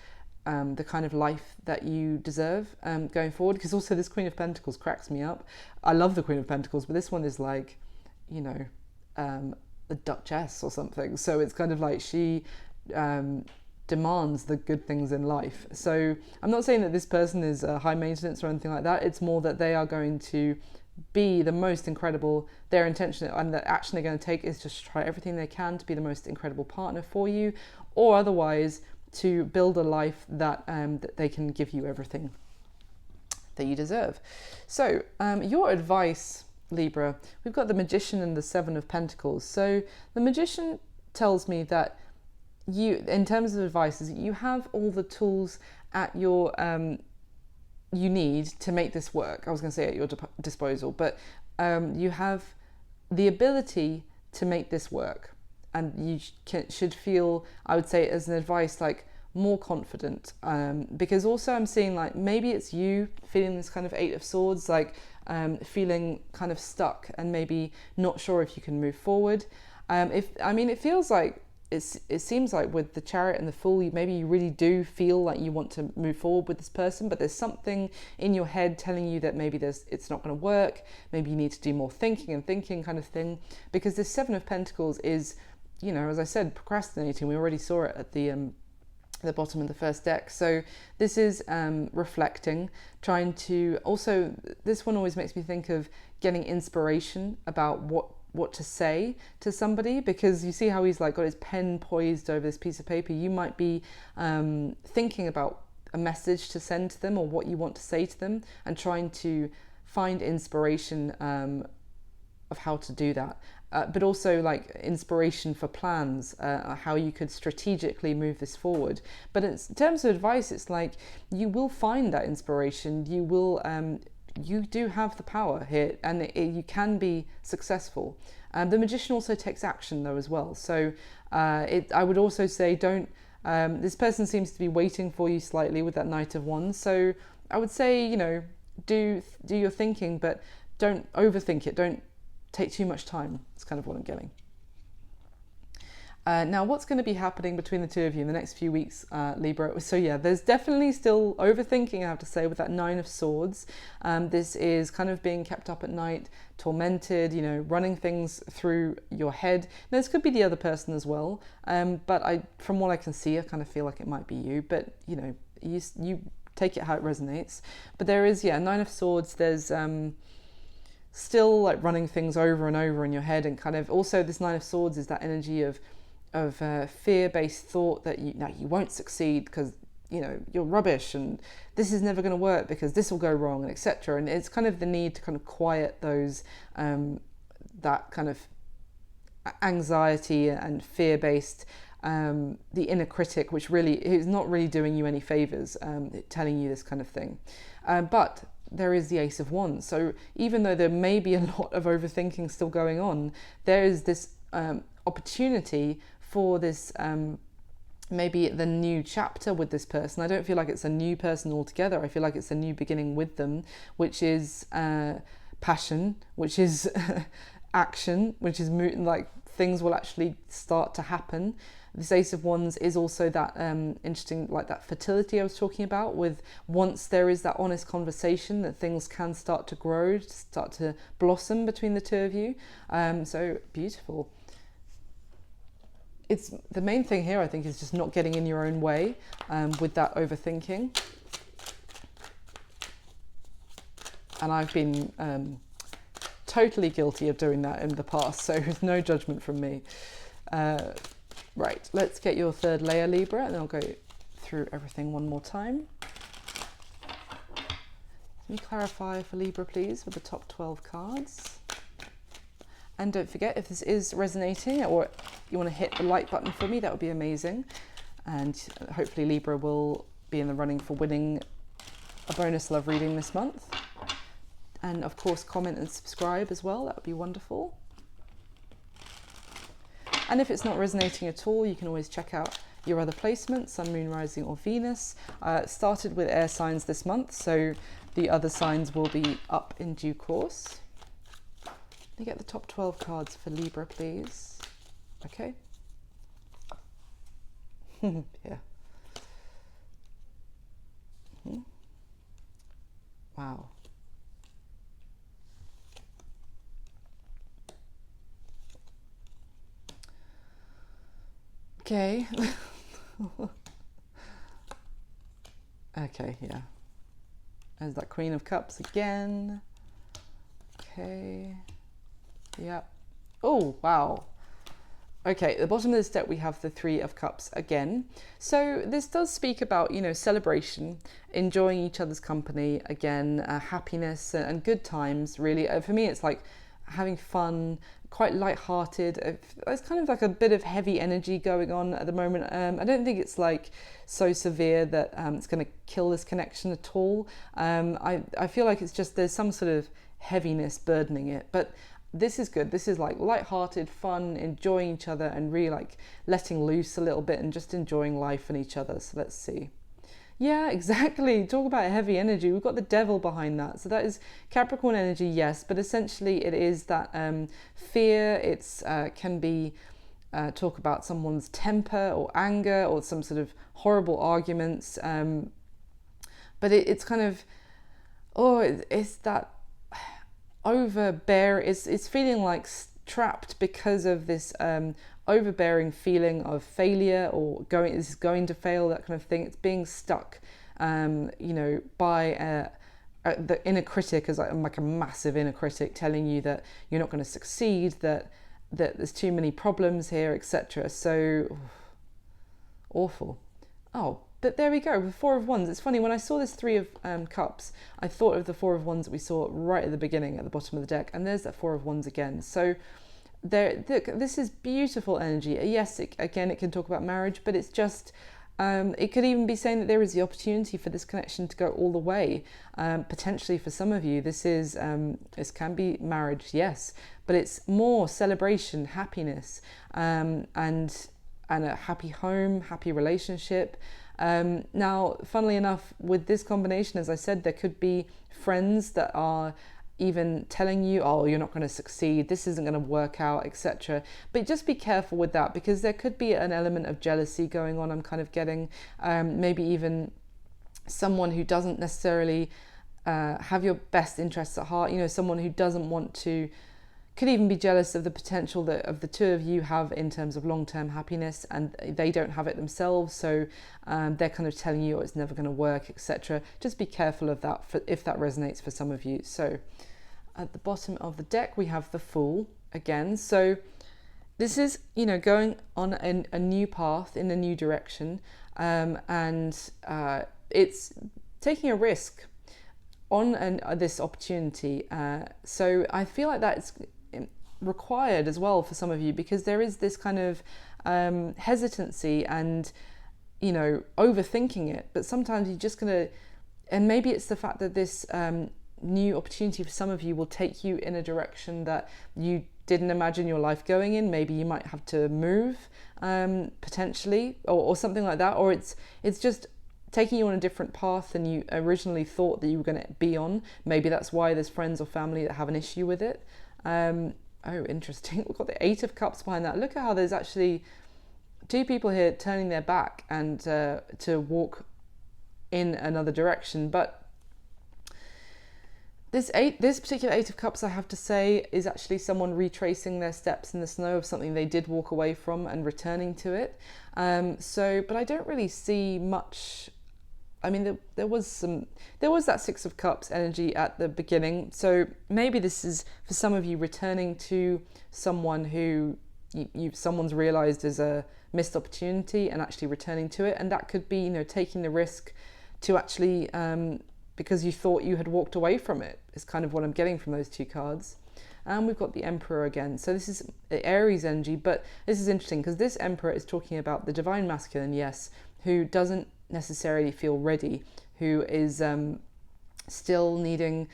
the kind of life that you deserve going forward. Because also this Queen of Pentacles cracks me up. I love the Queen of Pentacles, but this one is like, you know, a duchess or something. So it's kind of like she demands the good things in life. So I'm not saying that this person is high maintenance or anything like that. It's more that they are going to be the most incredible. Their intention and the action they're going to take is just to try everything they can to be the most incredible partner for you, or otherwise to build a life that that they can give you everything that you deserve. So your advice, Libra, we've got the Magician and the Seven of Pentacles. So the Magician tells me that you, in terms of advice, is you have all the tools at your you need to make this work. I was going to say at your disposal, but you have the ability to make this work, and you should feel, I would say as an advice, like more confident, because also I'm seeing like maybe it's you feeling this kind of Eight of Swords, like feeling kind of stuck and maybe not sure if you can move forward. It feels like it seems like with the Chariot and the Fool, maybe you really do feel like you want to move forward with this person, but there's something in your head telling you that maybe it's not going to work. Maybe you need to do more thinking kind of thing, because this Seven of Pentacles is, you know, as I said, procrastinating. We already saw it at the bottom of the first deck. So this is reflecting, trying to also, this one always makes me think of getting inspiration about what to say to somebody, because you see how he's like got his pen poised over this piece of paper. You might be thinking about a message to send to them or what you want to say to them, and trying to find inspiration of how to do that. But also like inspiration for plans, how you could strategically move this forward. But in terms of advice, it's like you will find that inspiration. You will, you do have the power here, and you can be successful. The Magician also takes action though as well. So I would also say don't. This person seems to be waiting for you slightly with that Knight of Wands. So I would say, you know, do your thinking, but don't overthink it. Don't take too much time. It's kind of what I'm getting. Now, what's going to be happening between the two of you in the next few weeks, Libra? So yeah, there's definitely still overthinking, I have to say, with that Nine of Swords. This is kind of being kept up at night, tormented, you know, running things through your head. Now, this could be the other person as well, but from what I can see, I kind of feel like it might be you, but you know, you take it how it resonates. But there is, yeah, Nine of Swords, there's still like running things over and over in your head, and kind of also this Nine of Swords is that energy of fear-based thought that you won't succeed because, you know, you're rubbish and this is never going to work because this will go wrong, and etc. And it's kind of the need to kind of quiet those that kind of anxiety and fear-based, the inner critic, which really is not really doing you any favors, telling you this kind of thing. But there is the Ace of Wands. So even though there may be a lot of overthinking still going on, there is this opportunity for this maybe the new chapter with this person. I don't feel like it's a new person altogether. I feel like it's a new beginning with them, which is passion, which is action, which is like things will actually start to happen. This Ace of Wands is also that interesting, like that fertility I was talking about, with once there is that honest conversation, that things can start to grow, start to blossom between the two of you. So beautiful. It's the main thing here, I think, is just not getting in your own way with that overthinking. And I've been totally guilty of doing that in the past, so there's no judgment from me. Right, let's get your third layer, Libra, and I'll go through everything one more time. Can you clarify for Libra, please, with the top 12 cards? And don't forget, if this is resonating or you want to hit the like button for me, that would be amazing. And hopefully Libra will be in the running for winning a bonus love reading this month. And of course, comment and subscribe as well. That would be wonderful. And if it's not resonating at all, you can always check out your other placements, Sun, Moon, Rising or Venus. Started with air signs this month, so the other signs will be up in due course. Can you get the top 12 cards for Libra, please? Okay. Yeah. Wow. Okay. Okay, yeah. There's that Queen of Cups again. Okay. Yep. Oh, wow. Okay, at the bottom of this deck we have the Three of Cups again. So this does speak about, you know, celebration, enjoying each other's company, again, happiness and good times, really. For me, it's like having fun, quite light-hearted. There's kind of like a bit of heavy energy going on at the moment. I don't think it's like so severe that it's going to kill this connection at all. I feel like it's just there's some sort of heaviness burdening it, but this is good. This is like light-hearted, fun, enjoying each other and really like letting loose a little bit and just enjoying life and each other. So let's see. Yeah, exactly. Talk about heavy energy. We've got the devil behind that. So that is Capricorn energy, yes, but essentially it is that fear. It's can be talk about someone's temper or anger or some sort of horrible arguments. But it's kind of, it's that it's feeling like trapped because of this overbearing feeling of failure or this is going to fail, that kind of thing. It's being stuck, you know, by the inner critic, as like a massive inner critic telling you that you're not going to succeed, that there's too many problems here, etc. So awful. Oh, but there we go, with Four of Wands. It's funny, when I saw this Three of Cups, I thought of the Four of Wands that we saw right at the beginning at the bottom of the deck, and there's that Four of Wands again. So this is beautiful energy. Yes, again, it can talk about marriage, but it's just, it could even be saying that there is the opportunity for this connection to go all the way. Potentially for some of you, this can be marriage, yes, but it's more celebration, happiness, and a happy home, happy relationship. Now, funnily enough, with this combination, as I said, there could be friends that are even telling you, oh, you're not going to succeed, this isn't going to work out, etc. But just be careful with that, because there could be an element of jealousy going on. I'm kind of getting maybe even someone who doesn't necessarily have your best interests at heart, you know, someone who doesn't want to, could even be jealous of the potential that of the two of you have in terms of long-term happiness, and they don't have it themselves, so they're kind of telling you, oh, it's never going to work, etc. Just be careful of that if that resonates for some of you. So at the bottom of the deck we have the Fool again. So this is, you know, going on a new path in a new direction, and it's taking a risk on this opportunity. So I feel like that's required as well for some of you, because there is this kind of hesitancy and, you know, overthinking it. But sometimes you're just gonna, and maybe it's the fact that this new opportunity for some of you will take you in a direction that you didn't imagine your life going in. Maybe you might have to move potentially, or something like that, or it's just taking you on a different path than you originally thought that you were going to be on. Maybe that's why there's friends or family that have an issue with it. Oh, interesting. We've got the Eight of Cups behind that. Look at how there's actually two people here turning their back and to walk in another direction. But this particular Eight of Cups, I have to say, is actually someone retracing their steps in the snow of something they did walk away from and returning to it. But I don't really see much. I mean, there was that Six of Cups energy at the beginning. So maybe this is, for some of you, returning to someone who someone's realized is a missed opportunity and actually returning to it. And that could be, taking the risk to actually, because you thought you had walked away from it, is kind of what I'm getting from those two cards. And we've got the Emperor again. So this is Aries energy, but this is interesting because this Emperor is talking about the divine masculine, yes, who doesn't necessarily feel ready, who is still needing,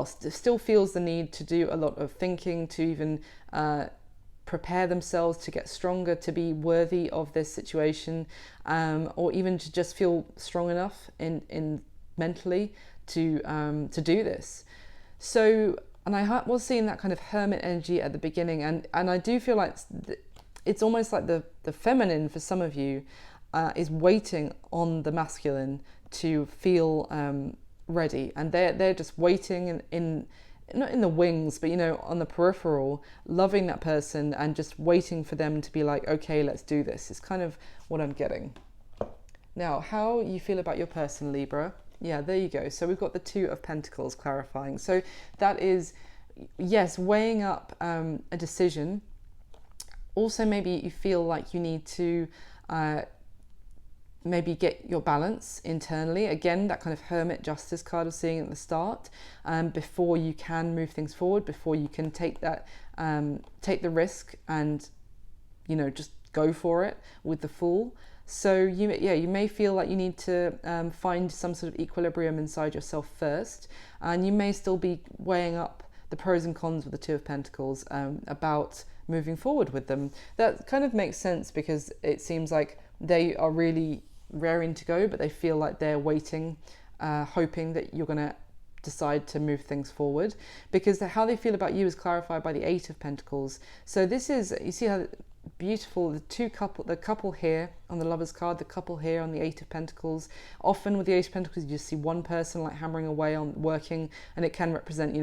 still feels the need to do a lot of thinking, to even prepare themselves to get stronger, to be worthy of this situation, or even to just feel strong enough in mentally to do this. So, and I was seeing that kind of hermit energy at the beginning, and I do feel like it's almost like the feminine for some of you is waiting on the masculine to feel ready, and they're just waiting in not in the wings, but on the peripheral, loving that person and just waiting for them to be like, okay, let's do this. It's kind of what I'm getting. Now, how you feel about your person, Libra? Yeah, there you go. So we've got the Two of Pentacles clarifying. So that is, yes, weighing up a decision. Also, maybe you feel like you need to maybe get your balance internally. Again, that kind of Hermit Justice card I was seeing at the start, before you can move things forward, before you can take the risk and, just go for it with the Fool. So you may feel like you need to find some sort of equilibrium inside yourself first, and you may still be weighing up the pros and cons with the Two of Pentacles about moving forward with them. That kind of makes sense because it seems like they are really raring to go, but they feel like they're waiting, hoping that you're going to decide to move things forward, because how they feel about you is clarified by the Eight of Pentacles. So this is, you see how beautiful the couple here on the Lovers card, the couple here on the Eight of Pentacles. Often with the Eight of Pentacles, you just see one person like hammering away on working, and it can represent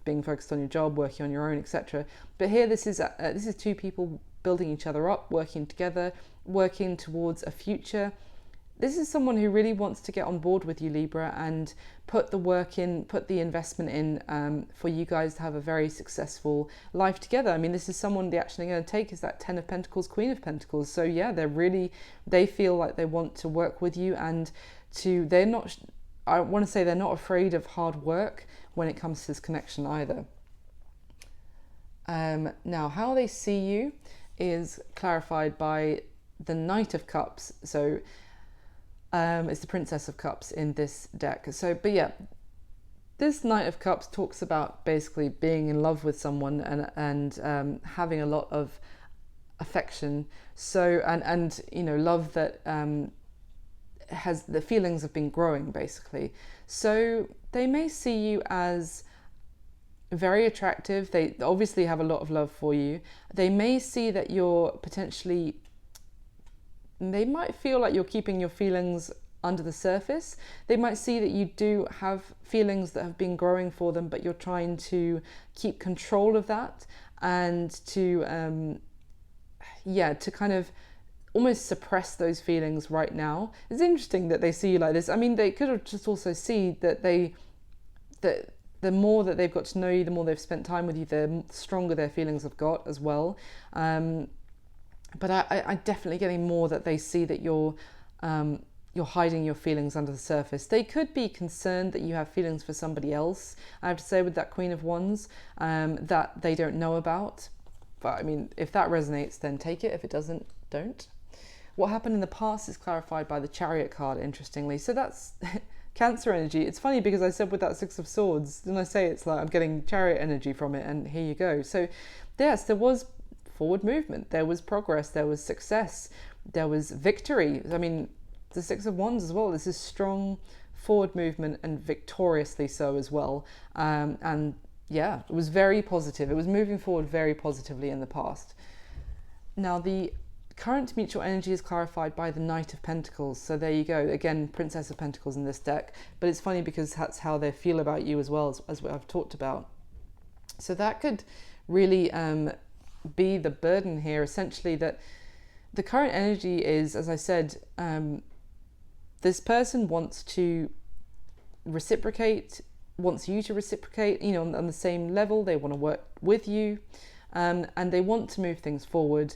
being focused on your job, working on your own, etc. But here this is two people building each other up, working together, working towards a future. This is someone who really wants to get on board with you, Libra, and put the work in, put the investment in, for you guys to have a very successful life together. I mean, this is someone the action they're going to take is that Ten of Pentacles, Queen of Pentacles. So yeah, they feel like they want to work with you, and I want to say they're not afraid of hard work when it comes to this connection either. Now, how they see you is clarified by the Knight of Cups. So it's the Princess of Cups in this deck. So, but yeah, this Knight of Cups talks about basically being in love with someone and having a lot of affection. So, and love that has the feelings have been growing basically. So they may see you as very attractive. They obviously have a lot of love for you. They may see that you're potentially, they might feel like you're keeping your feelings under the surface. They might see that you do have feelings that have been growing for them, but you're trying to keep control of that and to kind of almost suppress those feelings right now. It's interesting that they see you like this. I mean, they could have just also see that the more that they've got to know you, the more they've spent time with you, the stronger their feelings have got as well. But I'm definitely getting more that they see that you're hiding your feelings under the surface. They could be concerned that you have feelings for somebody else, I have to say, with that Queen of Wands, that they don't know about. But I mean, if that resonates, then take it. If it doesn't, don't. What happened in the past is clarified by the Chariot card, interestingly. So that's Cancer energy. It's funny because I said with that Six of Swords, didn't I say it's like I'm getting Chariot energy from it, and here you go. So yes, there was forward movement, there was progress, there was success, there was victory. I mean, the Six of Wands as well, this is strong forward movement and victoriously so as well. And yeah, it was very positive. It was moving forward very positively in the past. Now, the current mutual energy is clarified by the Knight of Pentacles. So there you go. Again, Princess of Pentacles in this deck. But it's funny because that's how they feel about you as well, as what I've talked about. So that could really be the burden here, essentially, that the current energy is, as I said, this person wants to reciprocate, wants you to reciprocate, you know, on the same level. They want to work with you, and they want to move things forward.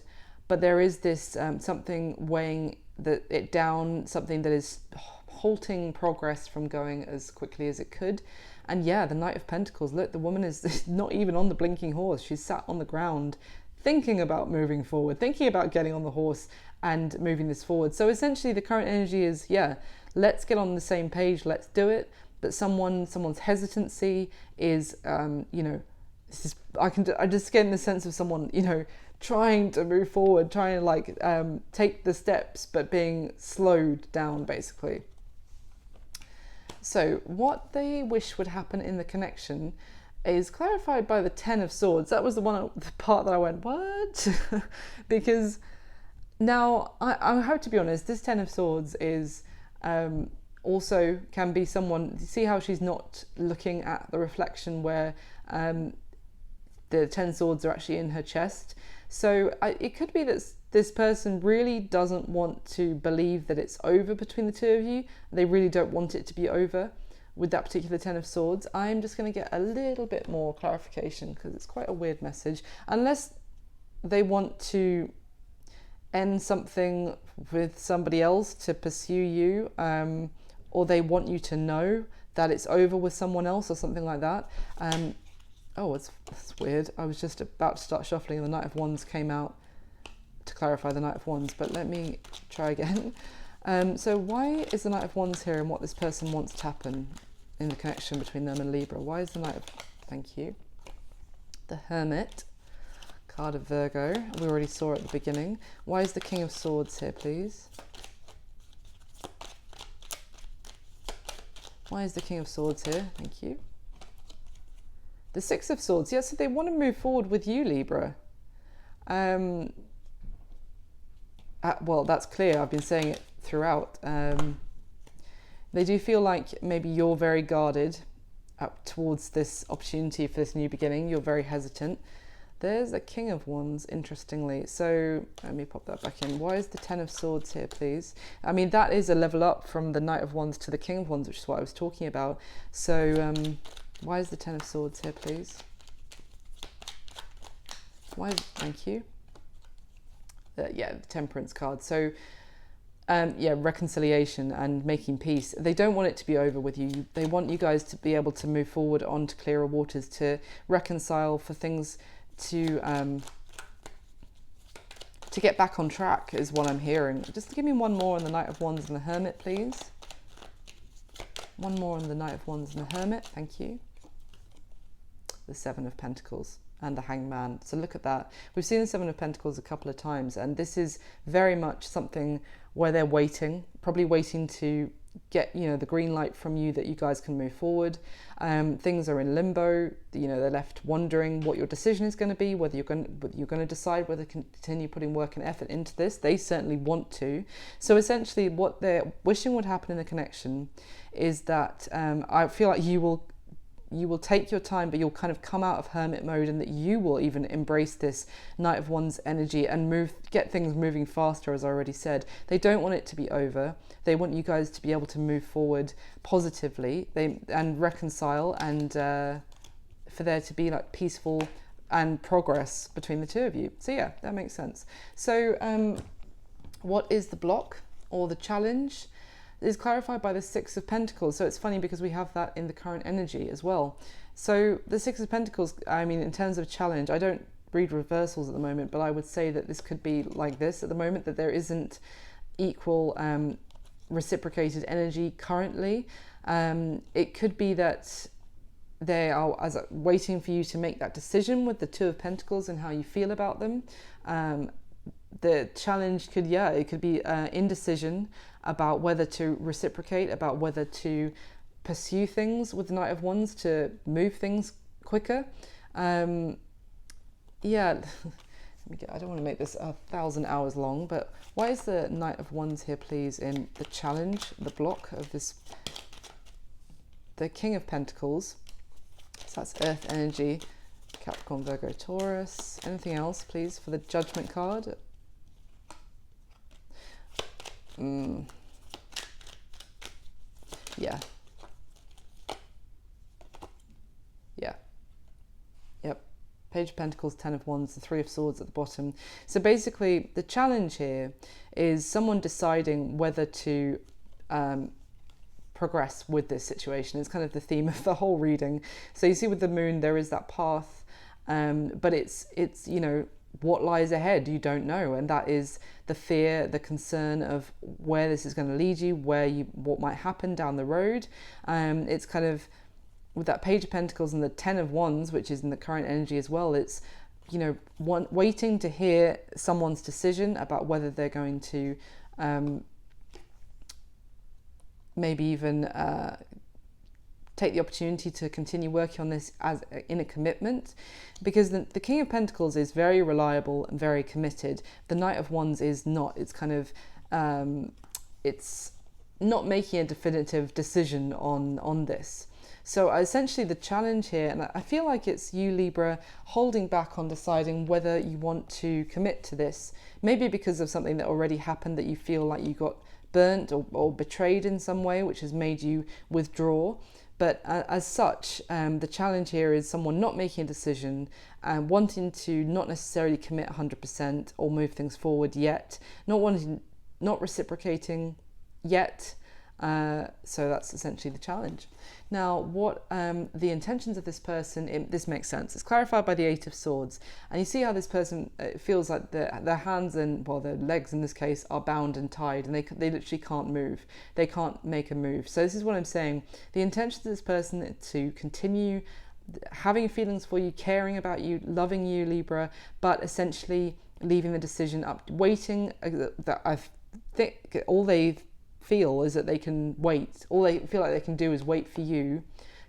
But there is this something weighing it down, something that is halting progress from going as quickly as it could. And yeah, the Knight of Pentacles, look, the woman is not even on the blinking horse. She's sat on the ground thinking about moving forward, thinking about getting on the horse and moving this forward. So essentially the current energy is, yeah, let's get on the same page, let's do it. But someone's hesitancy is, you know, this is, I just get in the sense of someone, you know, trying to move forward, trying to like take the steps, but being slowed down basically. So what they wish would happen in the connection is clarified by the Ten of Swords. That was the part that I went, what? Because now I have to be honest, this Ten of Swords is also can be someone, see how she's not looking at the reflection where the 10 swords are actually in her chest. So it could be that this person really doesn't want to believe that it's over between the two of you. They really don't want it to be over with that particular 10 of swords. I'm just going to get a little bit more clarification because it's quite a weird message. Unless they want to end something with somebody else to pursue you, or they want you to know that it's over with someone else or something like that. Oh, it's weird. I was just about to start shuffling and the Knight of Wands came out to clarify the Knight of Wands, but let me try again. So why is the Knight of Wands here and what this person wants to happen in the connection between them and Libra? Why is the Knight of... Thank you. The Hermit, card of Virgo, we already saw at the beginning. Why is the King of Swords here, please? Why is the King of Swords here? Thank you. The Six of Swords, yes, so they want to move forward with you, Libra. Well, that's clear. I've been saying it throughout. They do feel like maybe you're very guarded up towards this opportunity for this new beginning. You're very hesitant. There's a King of Wands, interestingly. So let me pop that back in. Why is the Ten of Swords here, please? I mean, that is a level up from the Knight of Wands to the King of Wands, which is what I was talking about. So why is the Ten of Swords here, please? Why? Thank you. Yeah, the Temperance card. So yeah, reconciliation and making peace. They don't want it to be over with you. They want you guys to be able to move forward onto clearer waters, to reconcile, for things to get back on track is what I'm hearing. Just give me one more on the Knight of Wands and the Hermit, please. One more on the Knight of Wands and the Hermit, thank you. The Seven of Pentacles and the Hanged Man. So look at that. We've seen the Seven of Pentacles a couple of times, and this is very much something where they're waiting, probably waiting to get, you know, the green light from you that you guys can move forward. Things are in limbo. You know, they're left wondering what your decision is going to be, whether you're going to decide whether to continue putting work and effort into this. They certainly want to. So essentially what they're wishing would happen in the connection is that I feel like you will take your time, but you'll kind of come out of hermit mode, and that you will even embrace this Knight of Wands energy and get things moving faster, as I already said. They don't want it to be over. They want you guys to be able to move forward positively and reconcile, and for there to be like peaceful and progress between the two of you. So yeah, that makes sense. So what is the block or the challenge? Is clarified by the Six of Pentacles. So it's funny because we have that in the current energy as well. So the Six of Pentacles, I mean, in terms of challenge, I don't read reversals at the moment, but I would say that this could be like this at the moment, that there isn't equal reciprocated energy currently. It could be that they are waiting for you to make that decision with the Two of Pentacles and how you feel about them. The challenge could, yeah, it could be indecision about whether to reciprocate, about whether to pursue things with the Knight of Wands, to move things quicker. Yeah, I don't want to make this 1,000 hours long, but why is the Knight of Wands here, please, in the challenge, the block of this, the King of Pentacles? So that's Earth energy, Capricorn, Virgo, Taurus. Anything else, please, for the Judgment card? Yeah. Yeah. Yep. Page of Pentacles, Ten of Wands, the Three of Swords at the bottom. So basically, the challenge here is someone deciding whether to progress with this situation. It's kind of the theme of the whole reading. So you see with the moon, there is that path, but it's you know, what lies ahead, you don't know, and that is the fear, the concern of where this is going to lead you, what might happen down the road. It's kind of with that Page of Pentacles and the Ten of Wands, which is in the current energy as well. It's, you know, waiting to hear someone's decision about whether they're going to maybe even take the opportunity to continue working on this as in a commitment, because the King of Pentacles is very reliable and very committed. The Knight of Wands is not. It's kind of it's not making a definitive decision on this. So essentially the challenge here, and I feel like it's you, Libra, holding back on deciding whether you want to commit to this, maybe because of something that already happened, that you feel like you got burnt or betrayed in some way, which has made you withdraw. But as such, the challenge here is someone not making a decision and wanting to not necessarily commit 100% or move things forward yet, not reciprocating yet. So that's essentially the challenge. Now, what the intentions of this person, this makes sense. It's clarified by the Eight of Swords, and you see how this person feels like their hands and, well, their legs in this case are bound and tied, and they literally can't move. They can't make a move. So this is what I'm saying. The intention of this person is to continue having feelings for you, caring about you, loving you, Libra, but essentially leaving the decision up, waiting. That I think all they feel is that they can wait. All they feel like they can do is wait for you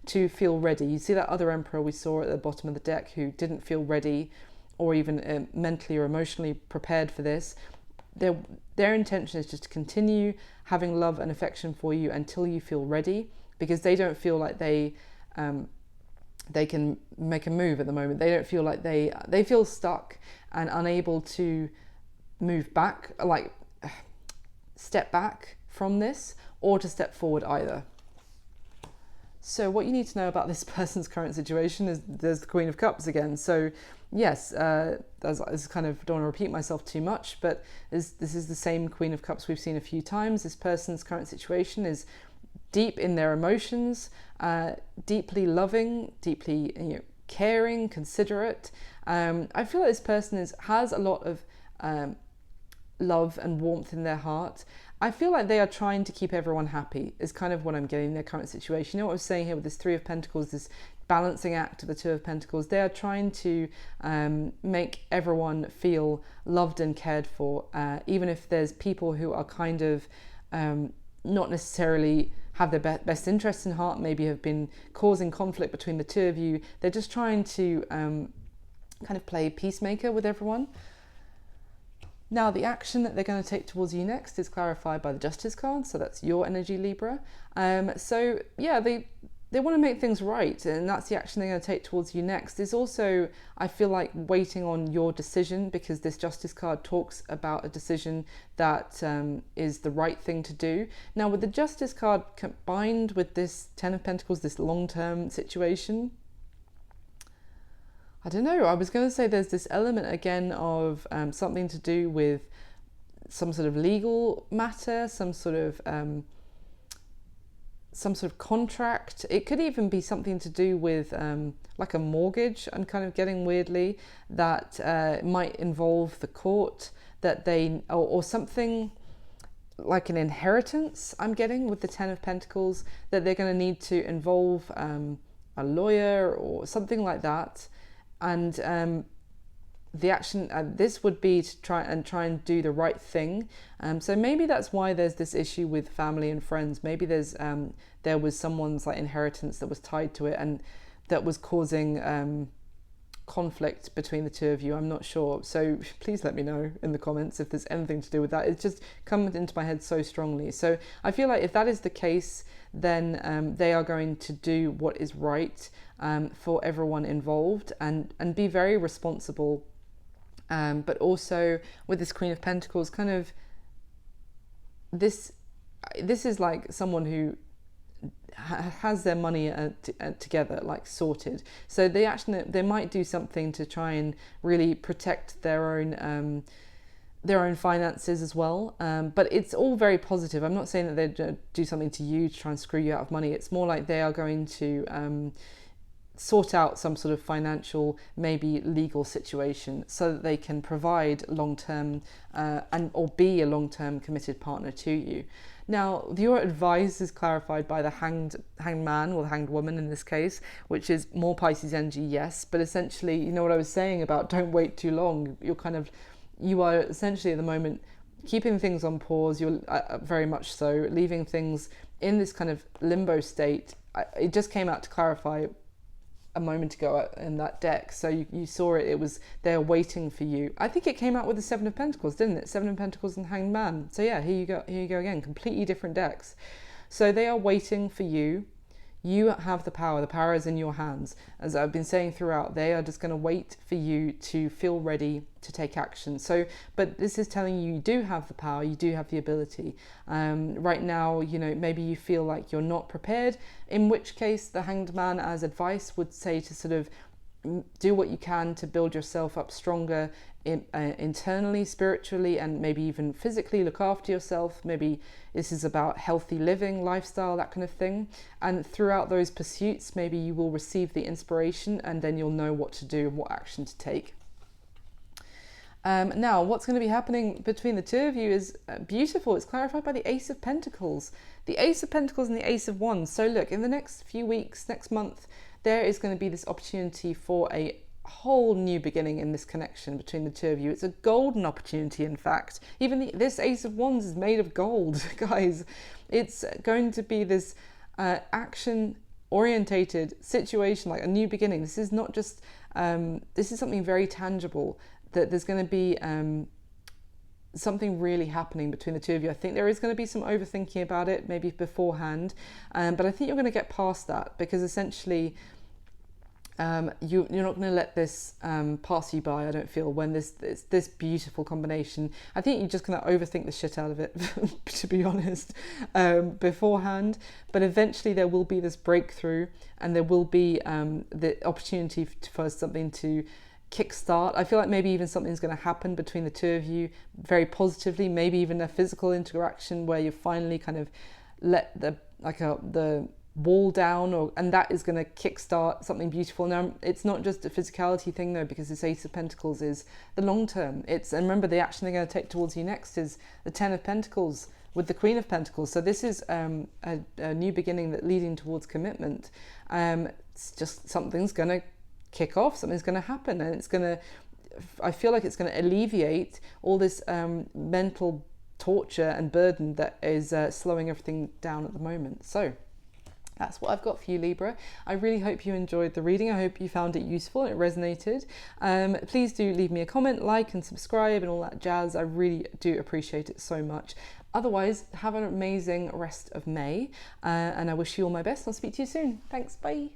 to feel ready. You see that other Emperor we saw at the bottom of the deck who didn't feel ready or even mentally or emotionally prepared for this. Their intention is just to continue having love and affection for you until you feel ready, because they don't feel like they can make a move at the moment. They don't feel like they feel stuck and unable to move back, like step back from this, or to step forward either. So what you need to know about this person's current situation is there's the Queen of Cups again. So yes, as kind of, don't want to repeat myself too much, but this is the same Queen of Cups we've seen a few times. This person's current situation is deep in their emotions, deeply loving, deeply caring, considerate. I feel like this person has a lot of love and warmth in their heart. I feel like they are trying to keep everyone happy, is kind of what I'm getting in their current situation. You know what I was saying here with this Three of Pentacles, this balancing act of the Two of Pentacles? They are trying to make everyone feel loved and cared for, even if there's people who are kind of not necessarily have their best interests in heart, maybe have been causing conflict between the two of you. They're just trying to kind of play peacemaker with everyone. Now, the action that they're going to take towards you next is clarified by the Justice card, so that's your energy, Libra. So yeah, they want to make things right, and that's the action they're going to take towards you next. Is also, I feel like, waiting on your decision, because this Justice card talks about a decision that is the right thing to do. Now, with the Justice card combined with this Ten of Pentacles, this long-term situation, I don't know, I was going to say there's this element again of something to do with some sort of legal matter, some sort of contract. It could even be something to do with like a mortgage. I'm kind of getting weirdly that might involve the court, that they, or something like an inheritance I'm getting with the Ten of Pentacles, that they're going to need to involve a lawyer or something like that. And the action, this would be to try and do the right thing. So maybe that's why there's this issue with family and friends. Maybe there was someone's like inheritance that was tied to it, and that was causing conflict between the two of you. I'm not sure. So please let me know in the comments if there's anything to do with that. It's just come into my head so strongly. So I feel like if that is the case, then they are going to do what is right for everyone involved and be very responsible. But also with this Queen of Pentacles, kind of this is like someone who has their money together, like sorted. So they might do something to try and really protect their own finances as well. But it's all very positive. I'm not saying that they do something to you to try and screw you out of money. It's more like they are going to sort out some sort of financial, maybe legal situation, so that they can provide long-term or be a long-term committed partner to you. Now, your advice is clarified by the hanged man or the hanged woman in this case, which is more Pisces energy, yes, but essentially, you know what I was saying about don't wait too long. You are essentially at the moment keeping things on pause. You're very much so leaving things in this kind of limbo state. It just came out to clarify a moment ago in that deck, so you saw it. It was they're waiting for you. I think it came out with the Seven of Pentacles, didn't it? Seven of Pentacles and Hanged Man. So yeah, here you go again, completely different decks. So they are waiting for you. You have the power. The power is in your hands. As I've been saying throughout, they are just going to wait for you to feel ready to take action. So, but this is telling you do have the power, you do have the ability. Right now, you know, maybe you feel like you're not prepared, in which case the Hanged Man as advice would say to sort of do what you can to build yourself up stronger internally, spiritually, and maybe even physically. Look after yourself. Maybe this is about healthy living, lifestyle, that kind of thing. And throughout those pursuits, maybe you will receive the inspiration and then you'll know what to do and what action to take. Now, what's going to be happening between the two of you is beautiful. It's clarified by the Ace of Pentacles. The Ace of Pentacles and the Ace of Wands. So look, in the next few weeks, next month, there is going to be this opportunity for a whole new beginning in this connection between the two of you. It's a golden opportunity, in fact. Even this Ace of Wands is made of gold, guys. It's going to be this action-orientated situation, like a new beginning. This is not just, this is something very tangible, that there's going to be something really happening between the two of you. I think there is going to be some overthinking about it, maybe beforehand, but I think you're going to get past that, because essentially you're not going to let this pass you by, I don't feel, when this beautiful combination. I think you're just going to overthink the shit out of it, to be honest, beforehand. But eventually there will be this breakthrough, and there will be the opportunity for something to kickstart. I feel like maybe even something's going to happen between the two of you very positively, maybe even a physical interaction where you finally kind of let the wall down, and that is going to kickstart something beautiful. Now, it's not just a physicality thing though, because this Ace of Pentacles is the long term. And remember, the action they're going to take towards you next is the Ten of Pentacles with the Queen of Pentacles. So this is a new beginning that leading towards commitment. It's just something's going to kick off, something's going to happen, and it's going to, I feel like it's going to alleviate all this mental torture and burden that is slowing everything down at the moment. So that's what I've got for you, Libra. I really hope you enjoyed the reading. I hope you found it useful and it resonated. Please do leave me a comment, like and subscribe and all that jazz. I really do appreciate it so much. Otherwise, have an amazing rest of May, and I wish you all my best. I'll speak to you soon. Thanks, bye.